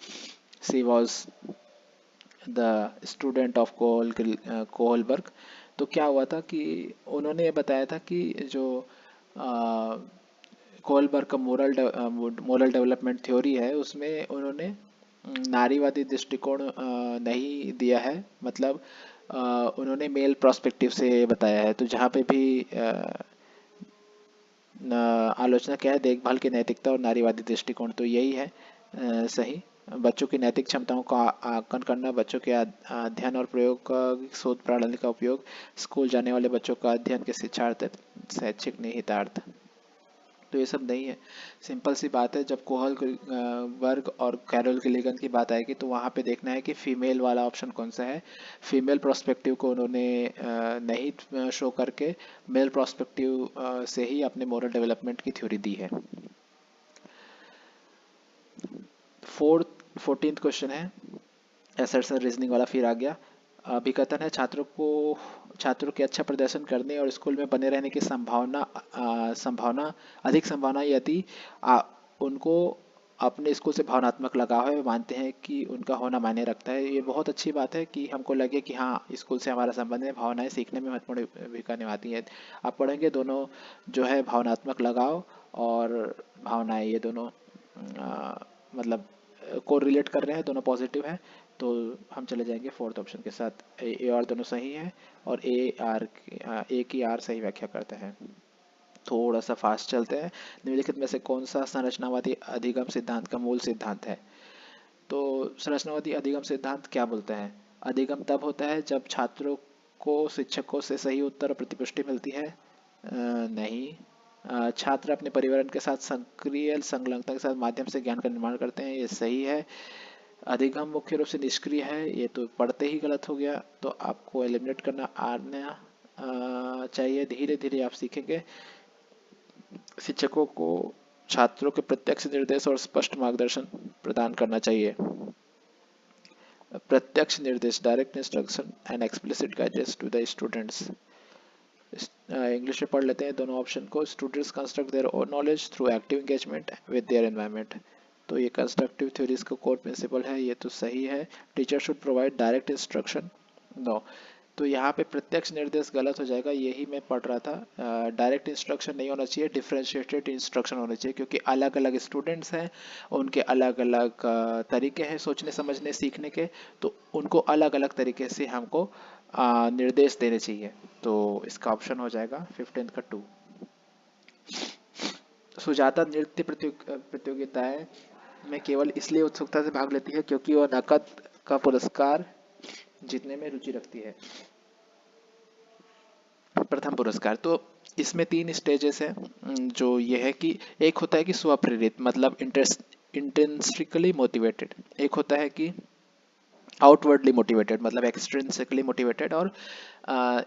she was the student of Kohlberg. तो क्या हुआ था कि उन्होंने ये बताया था कि जो कोहलबर्ग का मोरल डेवलपमेंट थ्योरी है उसमें उन्होंने नारीवादी दृष्टिकोण नहीं दिया है। मतलब उन्होंने मेल प्रोस्पेक्टिव से बताया है। तो जहाँ पे भी आलोचना क्या है, देखभाल की नैतिकता और नारीवादी दृष्टिकोण, तो यही है सही। बच्चों की नैतिक क्षमताओं का आकलन करना, बच्चों के अध्ययन और प्रयोग का, शोध प्रणाली का उपयोग, स्कूल जाने वाले बच्चों का अध्ययन के शिक्षार्थ, शैक्षिक निहितार्थ, तो ये सब नहीं है। सिंपल सी बात है, जब कोहल वर्ग और कैरोल गिलिगन की बात आएगी तो वहाँ पे देखना है कि फीमेल वाला ऑप्शन कौन सा है। फीमेल प्रोस्पेक्टिव को उन्होंने नहीं शो करके मेल प्रोस्पेक्टिव से ही अपने मोरल डेवलपमेंट की थ्योरी दी है। 14th क्वेश्चन है, असर्शन रीजनिंग वाला फिर आ गया। अभिकथन है, छात्रों के अच्छा प्रदर्शन करने और स्कूल में बने रहने की अधिक संभावना यदि उनको अपने स्कूल से भावनात्मक लगाव है, वे मानते हैं कि उनका होना मायने रखता है। ये बहुत अच्छी बात है कि हमको लगे कि हाँ स्कूल से हमारा संबंध है, भावनाएं सीखने में महत्वपूर्ण भूमिका निभाती हैं। आप पढ़ेंगे दोनों जो है भावनात्मक लगाव और भावनाएं, ये दोनों मतलब को रिलेट कर रहे हैं, दोनों पॉजिटिव हैं। तो हम चले जाएंगे फोर्थ ऑप्शन के साथ, ए और दोनों सही हैं, और ए की आर सही व्याख्या करते हैं। थोड़ा सा फास्ट चलते हैं। निम्नलिखित में से कौन सा संरचनावादी अधिगम सिद्धांत का मूल सिद्धांत है? तो संरचनावादी अधिगम सिद्धांत क्या बोलता है? अधिगम तब होता है जब छात्रों को शिक्षकों से सही उत्तर और प्रतिपुष्टि मिलती है। नहीं। छात्र अपने पर्यावरण के साथ सक्रिय संलग्नता के साथ माध्यम से ज्ञान का निर्माण करते हैं, ये सही है। अधिगम मुख्य रूप से निष्क्रिय है, ये तो पढ़ते ही गलत हो गया। तो आपको एलिमिनेट करना आना चाहिए, धीरे धीरे आप सीखेंगे। शिक्षकों को छात्रों के प्रत्यक्ष निर्देश और स्पष्ट मार्गदर्शन प्रदान करना चाहिए। प्रत्यक्ष निर्देश, direct instruction and explicit guidance to the students. English में पढ़ लेते हैं दोनों ऑप्शन को। Students construct their own knowledge through active engagement with their environment. तो ये कंस्ट्रक्टिव थ्योरीज का कोर प्रिंसिपल है, ये तो सही है। Teacher should provide direct instruction, no. तो यहाँ पे प्रत्यक्ष निर्देश गलत हो जाएगा, यही मैं पढ़ रहा था। डायरेक्ट इंस्ट्रक्शन नहीं होना चाहिए, डिफरेंशिएटेड इंस्ट्रक्शन होना चाहिए, क्योंकि अलग अलग स्टूडेंट्स हैं, उनके अलग अलग तरीके हैं सोचने समझने सीखने के, तो उनको अलग अलग तरीके से हमको निर्देश देने चाहिए। तो इसका ऑप्शन हो जाएगा 15 का 2। सुजाता नृत्य प्रतियोगिताएं में केवल इसलिए उत्सुकता से भाग लेती है क्योंकि वह नकद का पुरस्कार जीतने में रुचि रखती है। प्रथम पुरस्कार, तो इसमें 3 स्टेजेस हैं। जो ये है कि एक होता है कि स्वप्रेरित, मतलब इंटेंसिकली मोटिवेटेड। एक होता है कि आउटवर्डली मोटिवेटेड, मतलब एक्सट्रिंसिकली मोटिवेटेड। और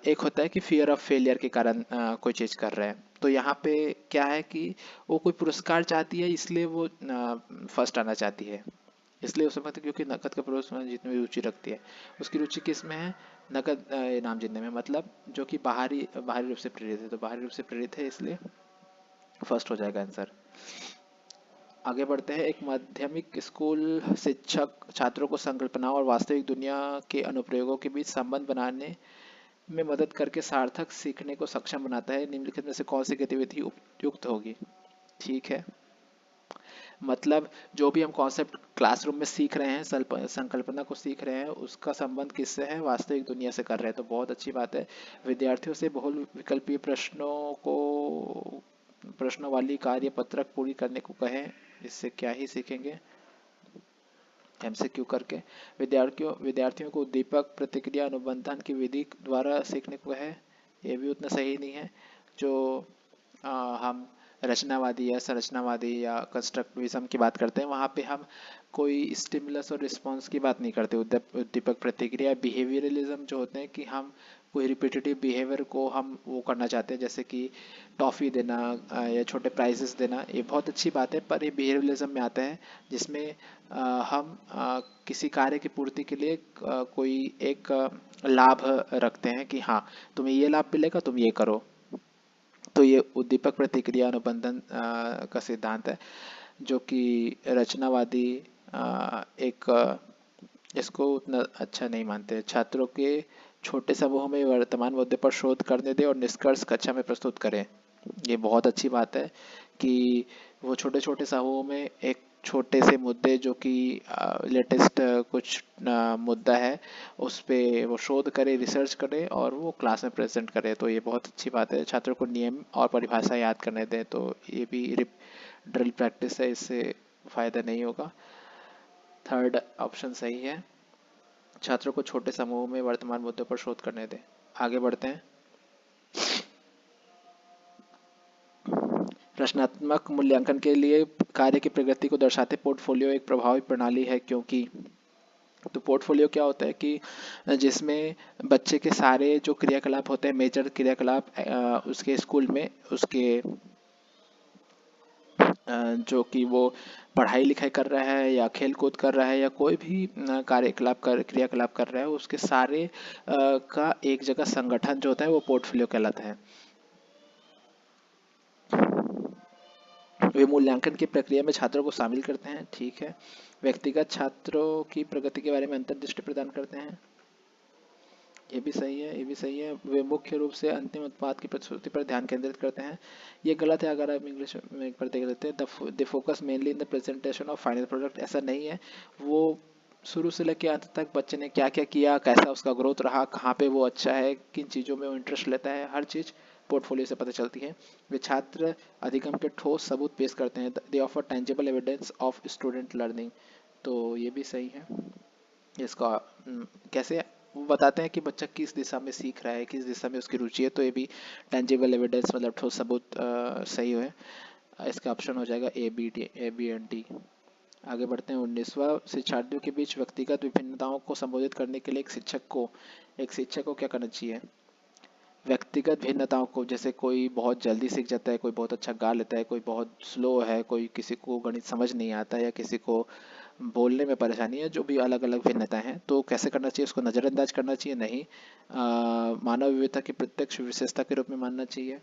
एक होता है कि फियर ऑफ फेलियर के कारण कोई चीज़ कर रहे हैं। तो यहाँ पे क्या है कि वो कोई पुरस्कार चाहती है, इसलिए वो फर्स्ट आना चाहती है, इसलिए उसे मतलब क्योंकि नकद का पुरस्कार जीतने में रुचि रखती है। उसकी रुचि किस में है? नकद इनाम जीतने में, मतलब जो कि बाहरी बाहरी रूप से प्रेरित है, तो बाहरी रूप से प्रेरित है, इसलिए फर्स्ट हो जाएगा आंसर। आगे बढ़ते हैं। एक माध्यमिक स्कूल शिक्षक छात्रों को संकल्पनाओं और वास्तविक दुनिया के अनुप्रयोगों के बीच संबंध बनाने में मदद करके सार्थक सीखने को सक्षम बनाता है। निम्नलिखित में से कौन सी गतिविधि उपयुक्त होगी? ठीक है, मतलब जो भी हम कॉन्सेप्ट क्लासरूम में सीख रहे हैं, संकल्पना को सीख रहे हैं, उसका संबंध किससे है? वास्तविक दुनिया से कर रहे हैं, तो बहुत अच्छी बात है। विद्यार्थियों से बहुल विकल्पीय प्रश्नों वाली कार्य पत्रक पूरी करने को कहें। इससे क्या ही सीखेंगे? एमसीक्यू करके। विद्यार्थियों को उद्दीपक प्रतिक्रिया अनुबंधन की विधि द्वारा सीखने को है। ये भी उतना सही नहीं है। जो हम रचनावादी या संरचनावादी या कंस्ट्रक्टिविज्म की बात करते हैं, वहाँ पे हम कोई स्टिमुलस और रिस्पॉन्स की बात नहीं करते। उद्दीपक प्रतिक्रिया, बिहेवियरलिज्म जो होते हैं कि हम कोई रिपीटेटिव बिहेवियर को हम वो करना चाहते हैं, जैसे कि टॉफ़ी देना या छोटे प्राइजेस देना, ये बहुत अच्छी बात है, पर ये बिहेवियरलिज्म में आता है, जिसमें हम किसी कार्य की पूर्ति के लिए कोई एक लाभ रखते हैं कि हाँ तुम्हें ये लाभ मिलेगा, तुम ये करो। तो ये उद्दीपक प्रतिक्रिया अनुबंधन का सिद्धांत है, जो कि रचनावादी एक इसको उतना अच्छा नहीं मानते। छात्रों के छोटे समूह में वर्तमान मुद्दे पर शोध करने दें और निष्कर्ष कक्षा में प्रस्तुत करें। ये बहुत अच्छी बात है कि वो छोटे छोटे समूह में एक छोटे से मुद्दे, जो कि लेटेस्ट कुछ मुद्दा है, उस पे वो शोध करे, रिसर्च करे और वो क्लास में प्रेजेंट करे। तो ये बहुत अच्छी बात है। छात्रों को नियम और परिभाषा याद करने दें, तो ये भी ड्रिल प्रैक्टिस है, इससे फायदा नहीं होगा। थर्ड ऑप्शन सही है। छात्रों को छोटे समूह में वर्तमान मुद्दों पर शोध करने दें। आगे बढ़ते हैं। रचनात्मक मूल्यांकन के लिए कार्य की प्रगति को दर्शाते पोर्टफोलियो एक प्रभावी प्रणाली है, क्योंकि तो पोर्टफोलियो क्या होता है कि जिसमें बच्चे के सारे जो क्रियाकलाप होते हैं, मेजर क्रियाकलाप उसके स्कूल में, उसके जो कि वो पढ़ाई लिखाई कर रहा है या खेल कूद कर रहा है या कोई भी क्रियाकलाप कर रहा है, उसके सारे का एक जगह संगठन जो होता है वो पोर्टफोलियो कहलाता है। वे मूल्यांकन की प्रक्रिया में छात्रों को शामिल करते हैं, ठीक है। व्यक्तिगत छात्रों की प्रगति के बारे में अंतर्दृष्टि प्रदान करते हैं, ये भी सही है, ये भी सही है। वे मुख्य रूप से अंतिम उत्पाद की प्रस्तुति पर ध्यान केंद्रित करते हैं, ये गलत है। अगर आप इंग्लिश में एक बार देख लेते हैं, the focus mainly in the presentation of final product, ऐसा नहीं है। वो शुरू से लेकर अंत तक बच्चे ने क्या क्या किया, कैसा उसका ग्रोथ रहा, कहाँ पे वो अच्छा है, किन चीज़ों में वो इंटरेस्ट लेता है, हर चीज़ पोर्टफोलियो से पता चलती है। वे छात्र अधिगम के ठोस सबूत पेश करते हैं, दे offer tangible evidence of student learning, तो ये भी सही है। इसका कैसे वो बताते हैं कि बच्चा किस दिशा में सीख रहा है, किस दिशा में उसकी रुचि है, तो ये भी टेंजिबल एविडेंस मतलब ठोस सबूत सही है। इसका ऑप्शन हो जाएगा ए बी एंड डी। आगे बढ़ते हैं। 19वां, शिक्षार्थियों के बीच व्यक्तिगत विभिन्नताओं को संबोधित करने के लिए एक शिक्षक को क्या करना चाहिए? व्यक्तिगत भिन्नताओं को, जैसे कोई बहुत जल्दी सीख जाता है, कोई बहुत अच्छा गा लेता है, कोई बहुत स्लो है, कोई किसी को गणित समझ नहीं आता या किसी को बोलने में परेशानी है, जो भी अलग अलग भिन्नताएं हैं, तो कैसे करना चाहिए, उसको नज़रअंदाज करना चाहिए नहीं, मानव विविधता की प्रत्यक्ष विशेषता के रूप में मानना चाहिए।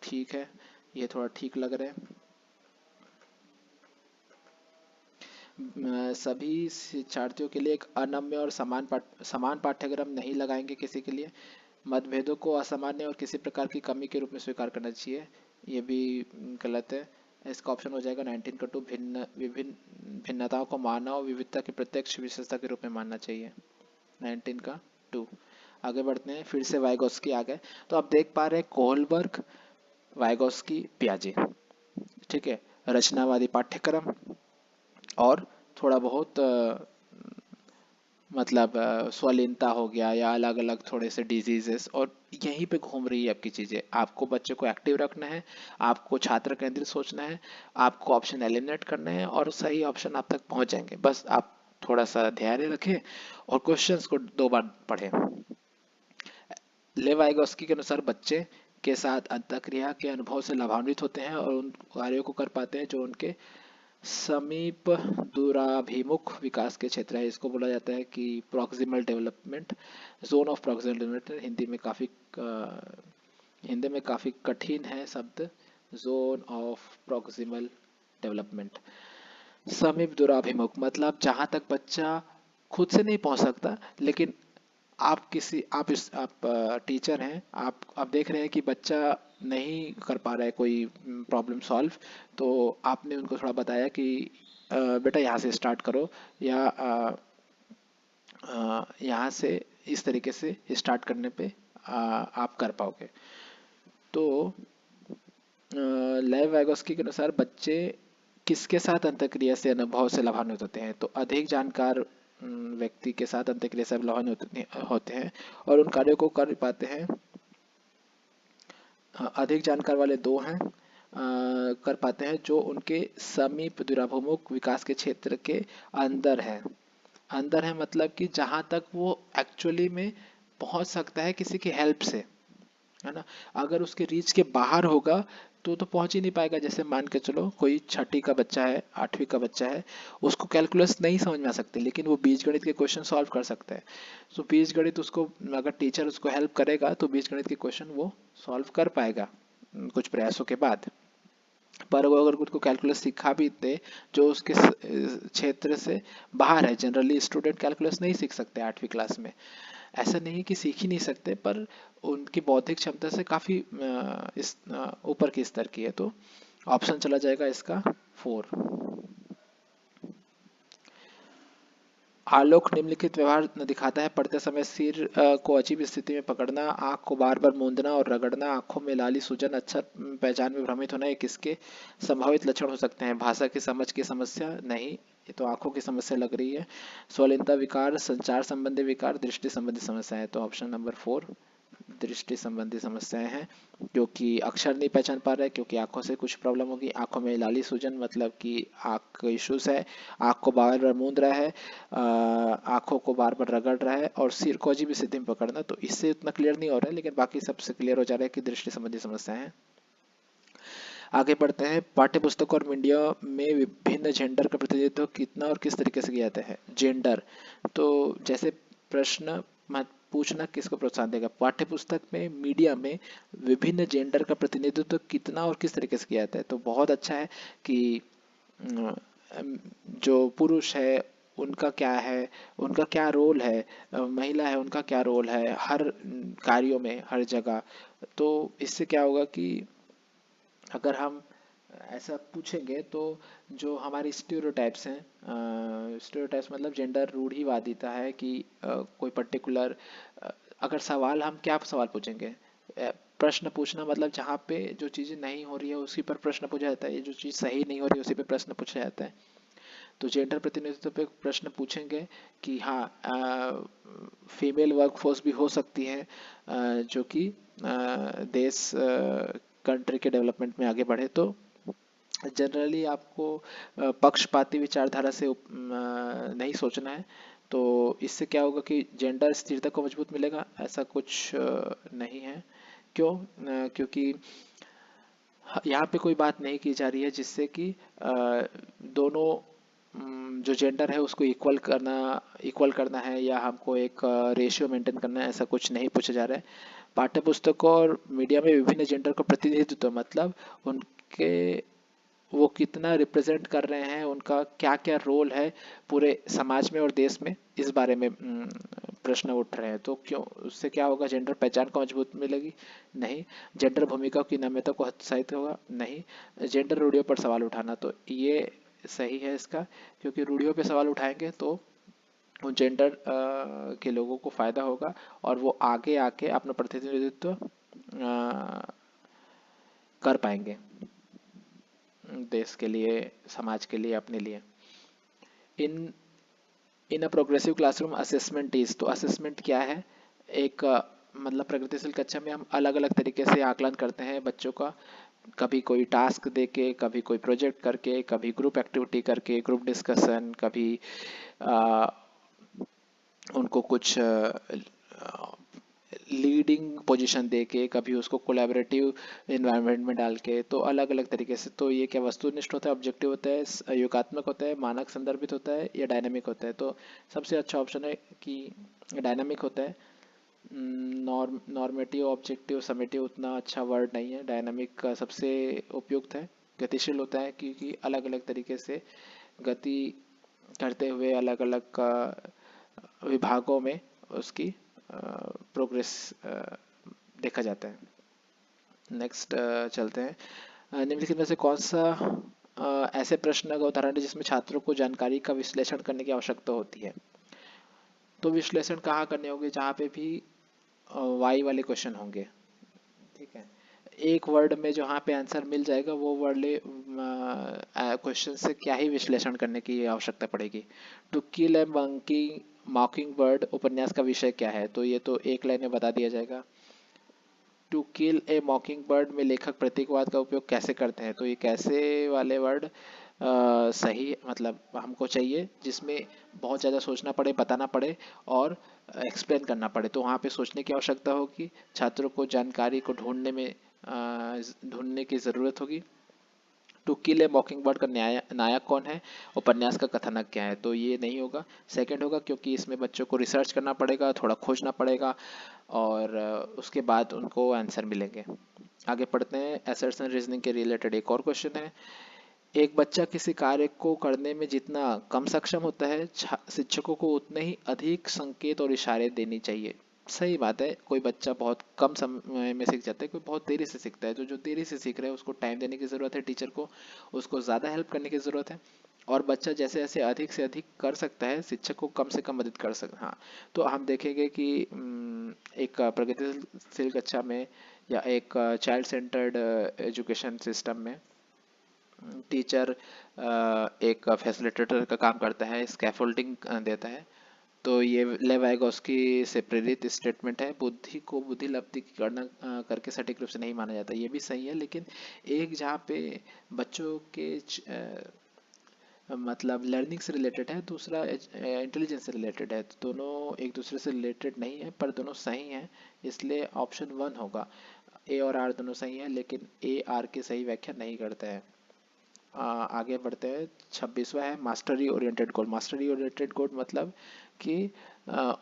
ठीक है, ये थोड़ा ठीक लग रहा है। सभी शिक्षार्थियों के लिए एक अनम्य और समान पाठ्यक्रम नहीं लगाएंगे किसी के लिए। मतभेदों को असामान्य और किसी प्रकार की कमी के रूप में स्वीकार करना चाहिए, ये भी गलत है। इसका ऑप्शन हो जाएगा 19 का 2, विभिन्न भिन्नताओं को मानव विविधता की प्रत्यक्ष विशेषता के रूप में मानना चाहिए, 19 का 2। आगे बढ़ते हैं, फिर से वाइगोस्की आ गए। तो आप देख पा रहे हैं कोहलबर्ग, वाइगोस्की, पियाजे। ठीक है, रचनावादी पाठ्यक्रम और थोड़ा बहुत मतलब स्वलीनता हो गया या अलग अलग थोड़े से डिजीजेस, और यहीं पे घूम रही है आपकी चीज़ें। आपको बच्चे को एक्टिव रखना है, आपको छात्र केंद्रित सोचना है, आपको ऑप्शन एलिमिनेट करना है और सही ऑप्शन आप तक पहुंच जाएंगे। बस आप थोड़ा सा धैर्य रखें और क्वेश्चंस को 2 बार पढ़ें। लेवाइगोस्की के अनुसार बच्चे के साथ अंतःक्रिया के अनुभव से लाभान्वित होते हैं और उन कार्यों को कर पाते हैं जो उनके समीप दूराभिमुख विकास के क्षेत्र है। इसको बोला जाता है कि proximal development, zone of proximal development. Hindi में काफ़ी कठिन है शब्द, जोन ऑफ प्रॉक्सिमल डेवलपमेंट। समीप दूराभिमुख मतलब जहाँ तक बच्चा खुद से नहीं पहुँच सकता, लेकिन आप टीचर हैं, आप देख रहे हैं कि बच्चा नहीं कर पा रहा है कोई प्रॉब्लम सॉल्व, तो आपने उनको थोड़ा बताया कि बेटा यहाँ से स्टार्ट करो, या यहाँ से इस तरीके से स्टार्ट करने पे आप कर पाओगे। तो लेव वाइगोस्की के अनुसार बच्चे किसके साथ अंतःक्रिया से अनुभव से लाभान्वित होते हैं, तो अधिक जानकार व्यक्ति के साथ अंतःक्रिया से लाभान्वित होते हैं और उन कार्यों को कर पाते हैं। अधिक जानकार वाले 2 हैं, कर पाते हैं जो उनके समीप दूराभिमुख विकास के क्षेत्र के अंदर है। अंदर है मतलब कि जहाँ तक वो एक्चुअली में पहुँच सकता है किसी की हेल्प से, है ना। अगर उसके रीच के बाहर होगा तो पहुंच ही नहीं पाएगा। जैसे मान के चलो कोई छठी का बच्चा है, 8वीं का बच्चा है, उसको कैलकुलस नहीं समझ में आ सकते, लेकिन वो बीजगणित के क्वेश्चन सॉल्व कर सकता है। तो बीजगणित उसको, अगर टीचर उसको हेल्प करेगा तो बीजगणित के क्वेश्चन वो सॉल्व कर पाएगा कुछ प्रयासों के बाद। पर वो अगर उसको कैलकुलस सिखा भी दे जो उसके क्षेत्र से बाहर है, जनरली स्टूडेंट कैलकुलस नहीं सीख सकते 8वीं क्लास में। ऐसा नहीं कि सीख ही नहीं सकते, पर उनकी बौद्धिक क्षमता से काफ़ी इस ऊपर के स्तर की है। तो ऑप्शन चला जाएगा इसका 4। आलोक निम्नलिखित व्यवहार दिखाता है, पढ़ते समय सिर को अजीब स्थिति में पकड़ना, आंख को बार बार मूंदना और रगड़ना, आंखों में लाली सूजन, अक्षर पहचान में भ्रमित होना, ये किसके संभावित लक्षण हो सकते हैं। भाषा की समझ की समस्या नहीं, ये तो आंखों की समस्या लग रही है। स्वलीनता विकार, संचार संबंधी विकार, दृष्टि संबंधी समस्या है, तो ऑप्शन नंबर 4 दृष्टि संबंधी समस्याएं हैं, क्योंकि अक्षर नहीं पहचान पा रहे, क्योंकि आंखों से कुछ प्रॉब्लम होगी। आंखों में लाली सूजन मतलब कि आंख इश्यूज है, आंख को बार बार मूंद रहा है, आंखों को बार बार रगड़ रहा है, और सिर को अजीब स्थिति में पकड़ना। तो इससे उतना क्लियर नहीं हो रहा है, लेकिन बाकी सबसे क्लियर हो जा रहा है कि दृष्टि संबंधी समस्याएं हैं। आगे बढ़ते हैं, पाठ्य पुस्तक और मीडिया में विभिन्न जेंडर का प्रतिनिधित्व कितना और किस तरीके से किया जाता है। जेंडर, तो जैसे प्रश्न मत पूछना किसको प्रोत्साहन देगा। पाठ्य पुस्तक में, मीडिया में विभिन्न जेंडर का प्रतिनिधित्व कितना और किस तरीके से किया जाता है। तो बहुत अच्छा है कि जो पुरुष है उनका क्या है, उनका क्या रोल है, महिला है उनका क्या रोल है हर कार्यों में, हर जगह। तो इससे क्या होगा कि अगर हम ऐसा पूछेंगे तो जो हमारी स्टीरियोटाइप्स हैं, स्टीरियोटाइप्स मतलब जेंडर रूढ़िवादिता है कि कोई पर्टिकुलर, अगर सवाल, हम क्या सवाल पूछेंगे, प्रश्न पूछना मतलब जहाँ पे जो चीज़ें नहीं हो रही है उसी पर प्रश्न पूछा जाता है, ये जो चीज़ सही नहीं हो रही है उसी पे प्रश्न पूछा जाता है। तो जेंडर प्रतिनिधित्व पे प्रश्न पूछेंगे कि हाँ, फीमेल वर्कफोर्स भी हो सकती है जो कि देश, कंट्री के डेवलपमेंट में आगे बढ़े। तो जनरली आपको पक्षपाती विचारधारा से नहीं सोचना है। तो इससे क्या होगा कि जेंडर स्थिरता को मजबूत मिलेगा, ऐसा कुछ नहीं है क्यों? क्योंकि यहाँ पे कोई बात नहीं की जा रही है जिससे कि दोनों जो जेंडर है उसको इक्वल करना है, या हमको एक रेशियो मेंटेन करना है, ऐसा कुछ नहीं पूछा जा रहा है। पाठ्य पुस्तकों और मीडिया में विभिन्न जेंडर का प्रतिनिधित्व मतलब उनके वो कितना रिप्रेजेंट कर रहे हैं, उनका क्या क्या रोल है पूरे समाज में और देश में, इस बारे में प्रश्न उठ रहे हैं। तो क्यों, उससे क्या होगा? जेंडर पहचान को मजबूत मिलेगी? नहीं। जेंडर भूमिका की नम्यता को हतोत्साहित होगा? नहीं। जेंडर रूढ़ियों पर सवाल उठाना, तो ये सही है इसका, क्योंकि रूढ़ियों पे सवाल उठाएंगे तो उन जेंडर के लोगों को फायदा होगा और वो आगे आके अपना प्रतिनिधित्व कर पाएंगे देश के लिए, समाज के लिए, अपने लिए। In in a progressive classroom assessment is, तो असेसमेंट क्या है? एक मतलब प्रगतिशील कक्षा में हम अलग अलग तरीके से आकलन करते हैं बच्चों का। कभी कोई टास्क दे के, कभी कोई प्रोजेक्ट करके, कभी ग्रुप एक्टिविटी करके, ग्रुप डिस्कशन, कभी आ, उनको कुछ लीडिंग पोजीशन दे के, कभी उसको कोलैबोरेटिव इन्वायरमेंट में डाल के, तो अलग अलग तरीके से। तो ये क्या वस्तुनिष्ठ होता है, ऑब्जेक्टिव होता है, योगात्मक होता है, मानक संदर्भित होता है, या डायनामिक होता है? तो सबसे अच्छा ऑप्शन है कि डायनामिक होता है। नॉर्मेटिव, ऑब्जेक्टिव, समेटिव उतना अच्छा वर्ड नहीं है, डायनामिक का सबसे उपयुक्त है। गतिशील होता है क्योंकि अलग अलग तरीके से गति करते हुए अलग अलग विभागों में उसकी प्रोग्रेस देखा जाता है। नेक्स्ट चलते हैं। निम्नलिखित में से कौन सा ऐसे प्रश्न का उदाहरण है जिसमें छात्रों को जानकारी का विश्लेषण करने की आवश्यकता होती है? तो विश्लेषण कहाँ करने होंगे? जहाँ पे भी वाई वाले क्वेश्चन होंगे, ठीक है। एक वर्ड में जहाँ पे आंसर मिल जाएगा वो वर्ड ले क्वेश्चन से क्या ही विश्लेषण करने की आवश्यकता पड़ेगी। To kill a mockingbird बर्ड उपन्यास का विषय क्या है? तो ये तो एक लाइन में बता दिया जाएगा। टू किल ए मॉकिंग बर्ड में लेखक प्रतीकवाद का उपयोग कैसे करते हैं? तो ये कैसे वाले वर्ड सही मतलब हमको चाहिए जिसमें बहुत ज़्यादा सोचना पड़े, बताना पड़े और एक्सप्लेन करना पड़े। तो वहाँ पे सोचने की आवश्यकता होगी, छात्रों को जानकारी को ढूंढने की ज़रूरत होगी। टू किल ए मॉकिंग बर्ड का नायक कौन है? उपन्यास का कथानक क्या है? तो ये नहीं होगा, सेकंड होगा, क्योंकि इसमें बच्चों को रिसर्च करना पड़ेगा, थोड़ा खोजना पड़ेगा और उसके बाद उनको आंसर मिलेंगे। आगे पढ़ते हैं। असर्शन रीजनिंग के रिलेटेड एक और क्वेश्चन है। एक बच्चा किसी कार्य को करने में जितना कम सक्षम होता है, शिक्षकों को उतने ही अधिक संकेत और इशारे देनी चाहिए। सही बात है, कोई बच्चा बहुत कम समय में सीख जाता है, कोई बहुत देरी से सीखता है। तो जो देरी से सीख रहा है उसको टाइम देने की ज़रूरत है, टीचर को उसको ज़्यादा हेल्प करने की ज़रूरत है। और बच्चा जैसे जैसे अधिक से अधिक कर सकता है, शिक्षक को कम से कम मदद कर सकता है। हाँ, तो हम देखेंगे कि एक प्रगतिशील कक्षा में या एक चाइल्ड सेंटर्ड एजुकेशन सिस्टम में टीचर एक फैसिलिटेटर का काम करता है, स्कैफोल्डिंग देता है। तो ये लेव वाइगोस्की से प्रेरित स्टेटमेंट है। बुद्धि को बुद्धि लब्धि की गणना करके सटीक रूप से नहीं माना जाता, ये भी सही है। लेकिन एक जहाँ पे बच्चों के मतलब लर्निंग से रिलेटेड है, दूसरा इंटेलिजेंस से रिलेटेड है, तो दोनों एक दूसरे से रिलेटेड नहीं है पर दोनों सही हैं, इसलिए ऑप्शन वन होगा। ए और आर दोनों सही है, लेकिन ए आर की सही व्याख्या नहीं करता है। आगे बढ़ते हैं। 26वां है मास्टरी ओरिएंटेड गोल। मास्टरी ओरिएंटेड गोल मतलब कि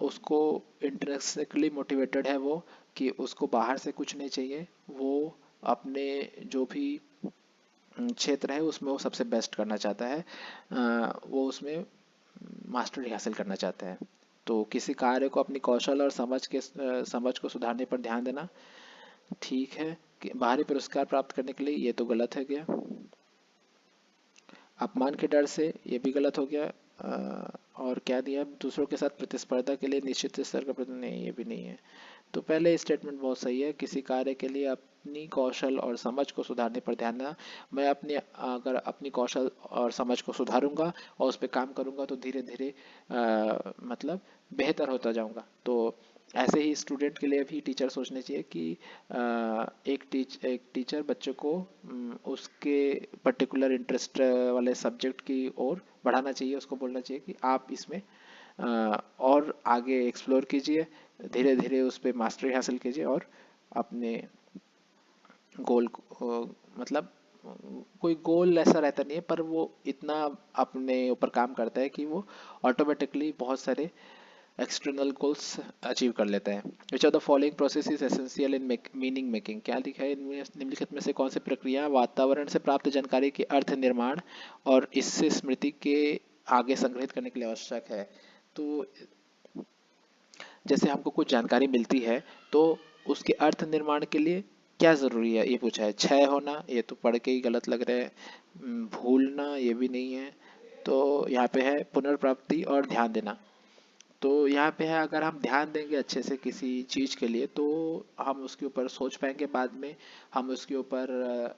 उसको इंट्रिंसिकली मोटिवेटेड है वो, कि उसको बाहर से कुछ नहीं चाहिए, वो अपने जो भी क्षेत्र है उसमें वो सबसे बेस्ट करना चाहता है, वो उसमें मास्टरी हासिल करना चाहता है। तो किसी कार्य को अपनी कौशल और समझ को सुधारने पर ध्यान देना, ठीक है। कि बाहरी पुरस्कार प्राप्त करने के लिए, ये तो गलत है गया। अपमान के डर से, ये भी गलत हो गया। और क्या दिया? दूसरों के साथ प्रतिस्पर्धा के लिए निश्चित स्तर का नहीं, ये भी नहीं है। तो पहले स्टेटमेंट बहुत सही है, किसी कार्य के लिए अपनी कौशल और समझ को सुधारने पर ध्यान देना। मैं अगर अपनी कौशल और समझ को सुधारूंगा और उस पर काम करूंगा तो धीरे धीरे मतलब बेहतर होता जाऊंगा। तो ऐसे ही स्टूडेंट के लिए भी टीचर सोचने चाहिए कि एक टीचर बच्चों को उसके पर्टिकुलर इंटरेस्ट वाले सब्जेक्ट की ओर बढ़ाना चाहिए, उसको बोलना चाहिए कि आप इसमें और आगे एक्सप्लोर कीजिए, धीरे धीरे उस पर मास्टरी हासिल कीजिए और अपने गोल मतलब कोई गोल ऐसा रहता नहीं है, पर वो इतना अपने ऊपर काम करता है कि वो ऑटोमेटिकली बहुत सारे एक्सटर्नल गोल्स अचीव कर लेते हैं। Which of the following process is essential in meaning making, क्या लिखा है इनमें निम्नलिखित में से कौन सी प्रक्रिया वातावरण से प्राप्त जानकारी के अर्थ निर्माण और इससे स्मृति के आगे संग्रहित करने के लिए आवश्यक है। तो जैसे हमको कुछ जानकारी मिलती है तो उसके अर्थ निर्माण के लिए क्या ज़रूरी है, ये पूछा है। क्षय होना, ये तो पढ़ के ही गलत लग रहा है। भूलना, ये भी नहीं है। तो यहाँ पे है पुनर्प्राप्ति और ध्यान देना। तो यहाँ पे है, अगर हम ध्यान देंगे अच्छे से किसी चीज़ के लिए तो हम उसके ऊपर सोच पाएंगे, बाद में हम उसके ऊपर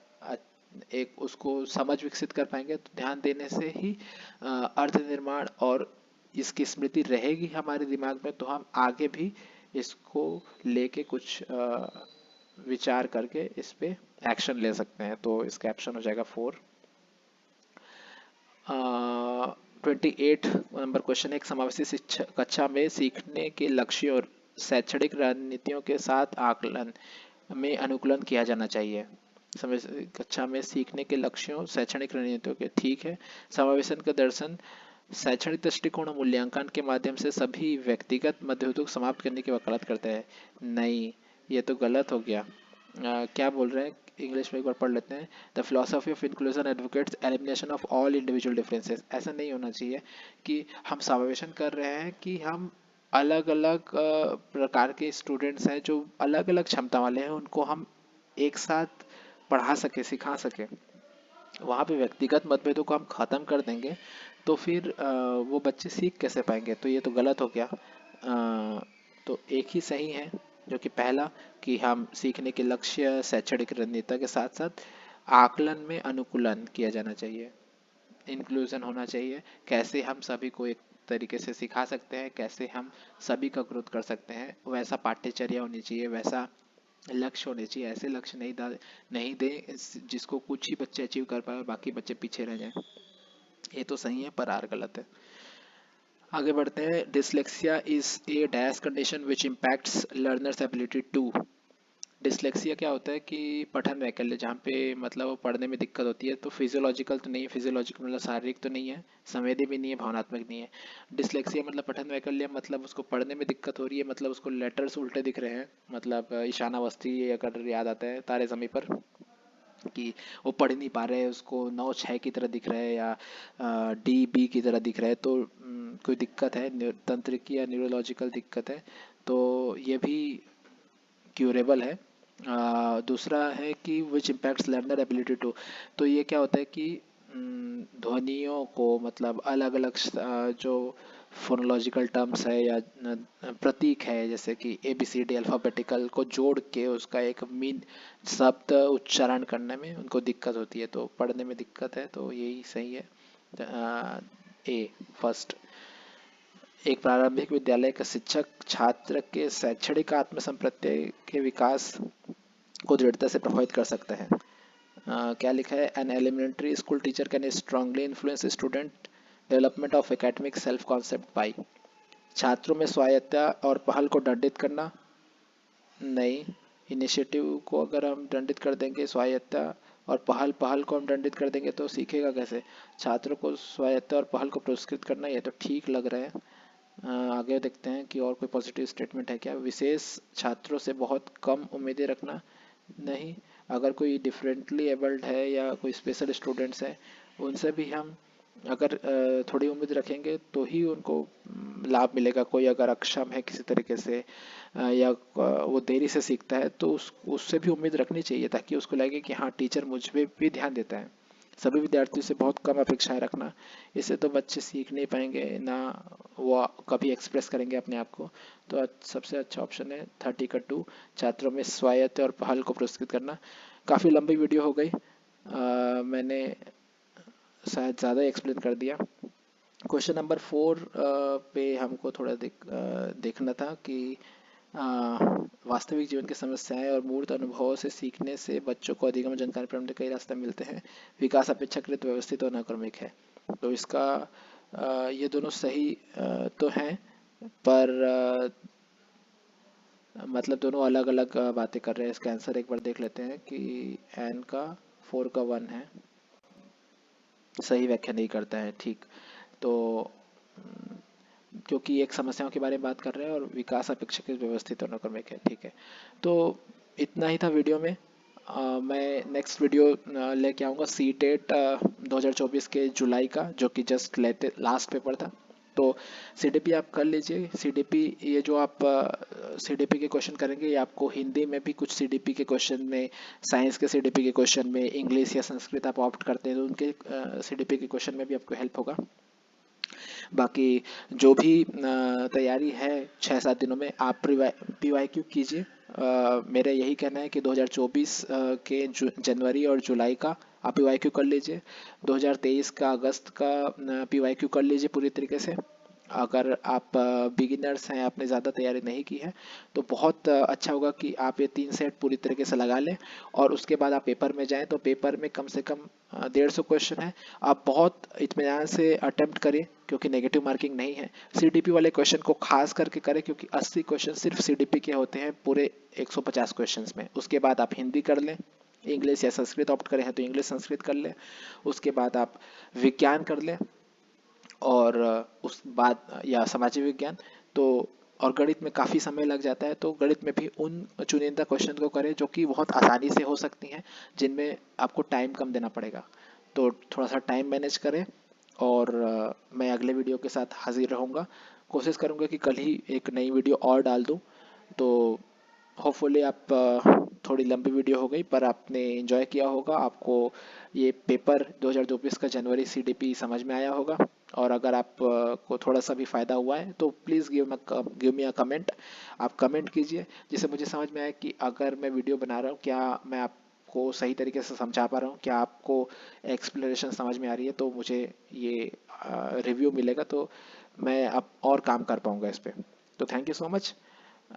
एक उसको समझ विकसित कर पाएंगे। तो ध्यान देने से ही अर्थ निर्माण और इसकी स्मृति रहेगी हमारे दिमाग में, तो हम आगे भी इसको लेके कुछ विचार करके इस पे एक्शन ले सकते हैं। तो इसका ऑप्शन हो जाएगा 4। 28 नंबर क्वेश्चन है, एक समावेशी शिक्षा कक्षा में सीखने के लक्ष्यों और शैक्षणिक रणनीतियों के साथ आकलन में अनुकूलन किया जाना चाहिए। कक्षा में सीखने के लक्ष्यों शैक्षणिक रणनीतियों के, ठीक है। समावेशन का दर्शन शैक्षणिक दृष्टिकोण और मूल्यांकन के माध्यम से सभी व्यक्तिगत मतभेदों को समाप्त करने की वकालत करता है। नहीं, ये तो गलत हो गया। क्या बोल रहे हैं, इंग्लिश में एक बार पढ़ लेते हैं। The philosophy of inclusion advocates elimination of all individual differences. ऐसा नहीं होना चाहिए कि हम समावेशन कर रहे हैं कि हम अलग अलग प्रकार के स्टूडेंट्स हैं जो अलग अलग क्षमता वाले हैं, उनको हम एक साथ पढ़ा सके, सिखा सके। वहाँ पे व्यक्तिगत मतभेदों को हम ख़त्म कर देंगे तो फिर वो बच्चे सीख कैसे पाएंगे। तो ये तो गलत हो गया। तो एक ही सही है, जो कि पहला, कि हम सीखने के लक्ष्य शैक्षणिक रणनीति के साथ साथ आकलन में अनुकूलन किया जाना चाहिए, इंक्लूजन होना चाहिए। कैसे हम सभी को एक तरीके से सिखा सकते हैं, कैसे हम सभी का ग्रोथ कर सकते हैं, वैसा पाठ्यचर्या होनी चाहिए, वैसा लक्ष्य होने चाहिए। ऐसे लक्ष्य नहीं दे जिसको कुछ ही बच्चे अचीव कर पाए और बाकी बच्चे पीछे रह जाएं। ये तो सही है, पर आर गलत है। आगे बढ़ते हैं। Dyslexia is a dash condition which impacts learners ability to. Dyslexia क्या होता है कि पठन वैकल्य, जहाँ पे मतलब वो पढ़ने में दिक्कत होती है। तो फिजियोलॉजिकल तो नहीं है, फिजियोलॉजिकल मतलब शारीरिक तो नहीं है, संवेदी भी नहीं है, भावनात्मक नहीं है। डिसलेक्सिया मतलब पठन वैकल्य, मतलब उसको पढ़ने में दिक्कत हो रही है, मतलब उसको लेटर्स उल्टे दिख रहे हैं। मतलब ईशाना अवस्थी अगर याद आता है तारे ज़मीं पर, कि वो पढ़ नहीं पा रहे हैं, उसको 9-6 की तरह दिख रहा है या DB की तरह दिख रहा है। तो कोई दिक्कत है, तंत्रिकी या न्यूरोलॉजिकल दिक्कत है। तो ये भी क्यूरेबल है। दूसरा है कि which impacts learner ability to. तो ये क्या होता है कि ध्वनियों को, मतलब अलग अलग जो फोनोलॉजिकल टर्म्स है या प्रतीक है, जैसे कि ABCD अल्फ़ाबेटिकल को जोड़ के उसका एक मीन शब्द उच्चारण करने में उनको दिक्कत होती है, तो पढ़ने में दिक्कत है। तो यही सही है, ए फर्स्ट। एक प्रारंभिक विद्यालय का शिक्षक छात्र के शैक्षणिक आत्मसंप्रत्यय के विकास को दृढ़ता से प्रभावित कर सकते हैं। क्या लिखा है, an elementary school teacher can strongly influence student development of academic self concept by. छात्रों में स्वायत्तता और पहल को दंडित करना। नहीं, इनिशिएटिव को अगर हम दंडित कर देंगे, स्वायत्तता और पहल पहल को हम दंडित कर देंगे तो सीखेगा कैसे। छात्रों को स्वायत्तता और पहल को पुरस्कृत करना, ये तो ठीक लग रहा है। आगे देखते हैं कि और कोई पॉजिटिव स्टेटमेंट है क्या। विशेष छात्रों से बहुत कम उम्मीदें रखना। नहीं, अगर कोई डिफरेंटली एबल्ड है या कोई स्पेशल स्टूडेंट्स हैं, उनसे भी हम अगर थोड़ी उम्मीद रखेंगे तो ही उनको लाभ मिलेगा। कोई अगर अक्षम है किसी तरीके से या वो देरी से सीखता है, तो उससे भी उम्मीद रखनी चाहिए, ताकि उसको लगे कि हाँ, टीचर मुझ पे भी ध्यान देता है। सभी विद्यार्थियों से बहुत कम अपेक्षाएं रखना, इससे तो बच्चे सीख नहीं पाएंगे ना, वो कभी एक्सप्रेस करेंगे अपने आप को। तो सबसे अच्छा ऑप्शन है 30 का 2, छात्रों में स्वायत्त और पहल को पुरस्कृत करना। काफ़ी लंबी वीडियो हो गई, मैंने शायद ज़्यादा एक्सप्लेन कर दिया। क्वेश्चन नंबर 4 पे हमको थोड़ा देखना था कि वास्तविक जीवन की समस्याएं और मूर्त अनुभवों से सीखने से बच्चों को अधिगम जानकारी प्राप्त कई रास्ते मिलते हैं। विकास अपेक्षाकृत व्यवस्थित और अनाक्रमिक है। तो इसका ये दोनों सही तो हैं, पर मतलब दोनों अलग अलग बातें कर रहे हैं। इसका आंसर एक बार देख लेते हैं कि एन का 4 का 1 है, सही व्याख्या नहीं करता है। ठीक, तो क्योंकि एक समस्याओं के बारे में बात कर रहे हैं और विकास अपेक्षाकृत व्यवस्थित अनुक्रम है। ठीक है, तो इतना ही था वीडियो में। मैं नेक्स्ट वीडियो लेके आऊँगा सी टेट 2024 के जुलाई का, जो कि जस्ट लेते लास्ट पेपर था। तो सीडीपी आप कर लीजिए। सीडीपी ये जो आप सीडीपी के क्वेश्चन करेंगे, ये आपको हिंदी में भी कुछ सीडीपी के क्वेश्चन में, साइंस के सीडीपी के क्वेश्चन में, इंग्लिश या संस्कृत आप ऑप्ट करते हैं तो उनके सीडीपी के क्वेश्चन में भी आपको हेल्प होगा। बाकी जो भी तैयारी है 6-7 दिनों में, आप पीवाईक्यू कीजिए। मेरा यही कहना है कि 2024 के जनवरी और जुलाई का आप पीवाईक्यू कर लीजिए। 2023 का अगस्त का पीवाईक्यू कर लीजिए पूरी तरीके से। अगर आप बिगिनर्स हैं, आपने ज़्यादा तैयारी नहीं की है, तो बहुत अच्छा होगा कि आप ये 3 सेट पूरी तरीके से लगा लें और उसके बाद आप पेपर में जाएं। तो पेपर में कम से कम 150 क्वेश्चन है। आप बहुत इत्मीनान से अटेम्प्ट करें, क्योंकि नेगेटिव मार्किंग नहीं है। सीडीपी वाले क्वेश्चन को खास करके करें, क्योंकि 80 क्वेश्चन सिर्फ सीडीपी के होते हैं पूरे 150 क्वेश्चन में। उसके बाद आप हिंदी कर लें, इंग्लिश या संस्कृत ऑप्ट करें हैं तो इंग्लिश संस्कृत कर लें। उसके बाद आप विज्ञान कर लें, और उस बाद या सामाजिक विज्ञान। तो और गणित में काफ़ी समय लग जाता है, तो गणित में भी उन चुनिंदा क्वेश्चन को करें जो कि बहुत आसानी से हो सकती हैं, जिनमें आपको टाइम कम देना पड़ेगा। तो थोड़ा सा टाइम मैनेज करें। और मैं अगले वीडियो के साथ हाजिर रहूँगा। कोशिश करूँगा कि कल ही एक नई वीडियो और डाल दूँ। तो होपफुली आप थोड़ी लंबी वीडियो हो गई, पर आपने एंजॉय किया होगा। आपको ये पेपर 2024 का जनवरी सीडीपी समझ में आया होगा। और अगर आप को थोड़ा सा भी फ़ायदा हुआ है तो please give me a comment. आप कमेंट कीजिए, जिससे मुझे समझ में आए कि अगर मैं वीडियो बना रहा हूँ, क्या मैं आपको सही तरीके से समझा पा रहा हूँ, क्या आपको एक्सप्लेनेशन समझ में आ रही है। तो मुझे ये रिव्यू मिलेगा, तो मैं अब और काम कर पाऊँगा इस पे। तो थैंक यू सो मच।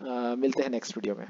मिलते हैं नेक्स्ट वीडियो में।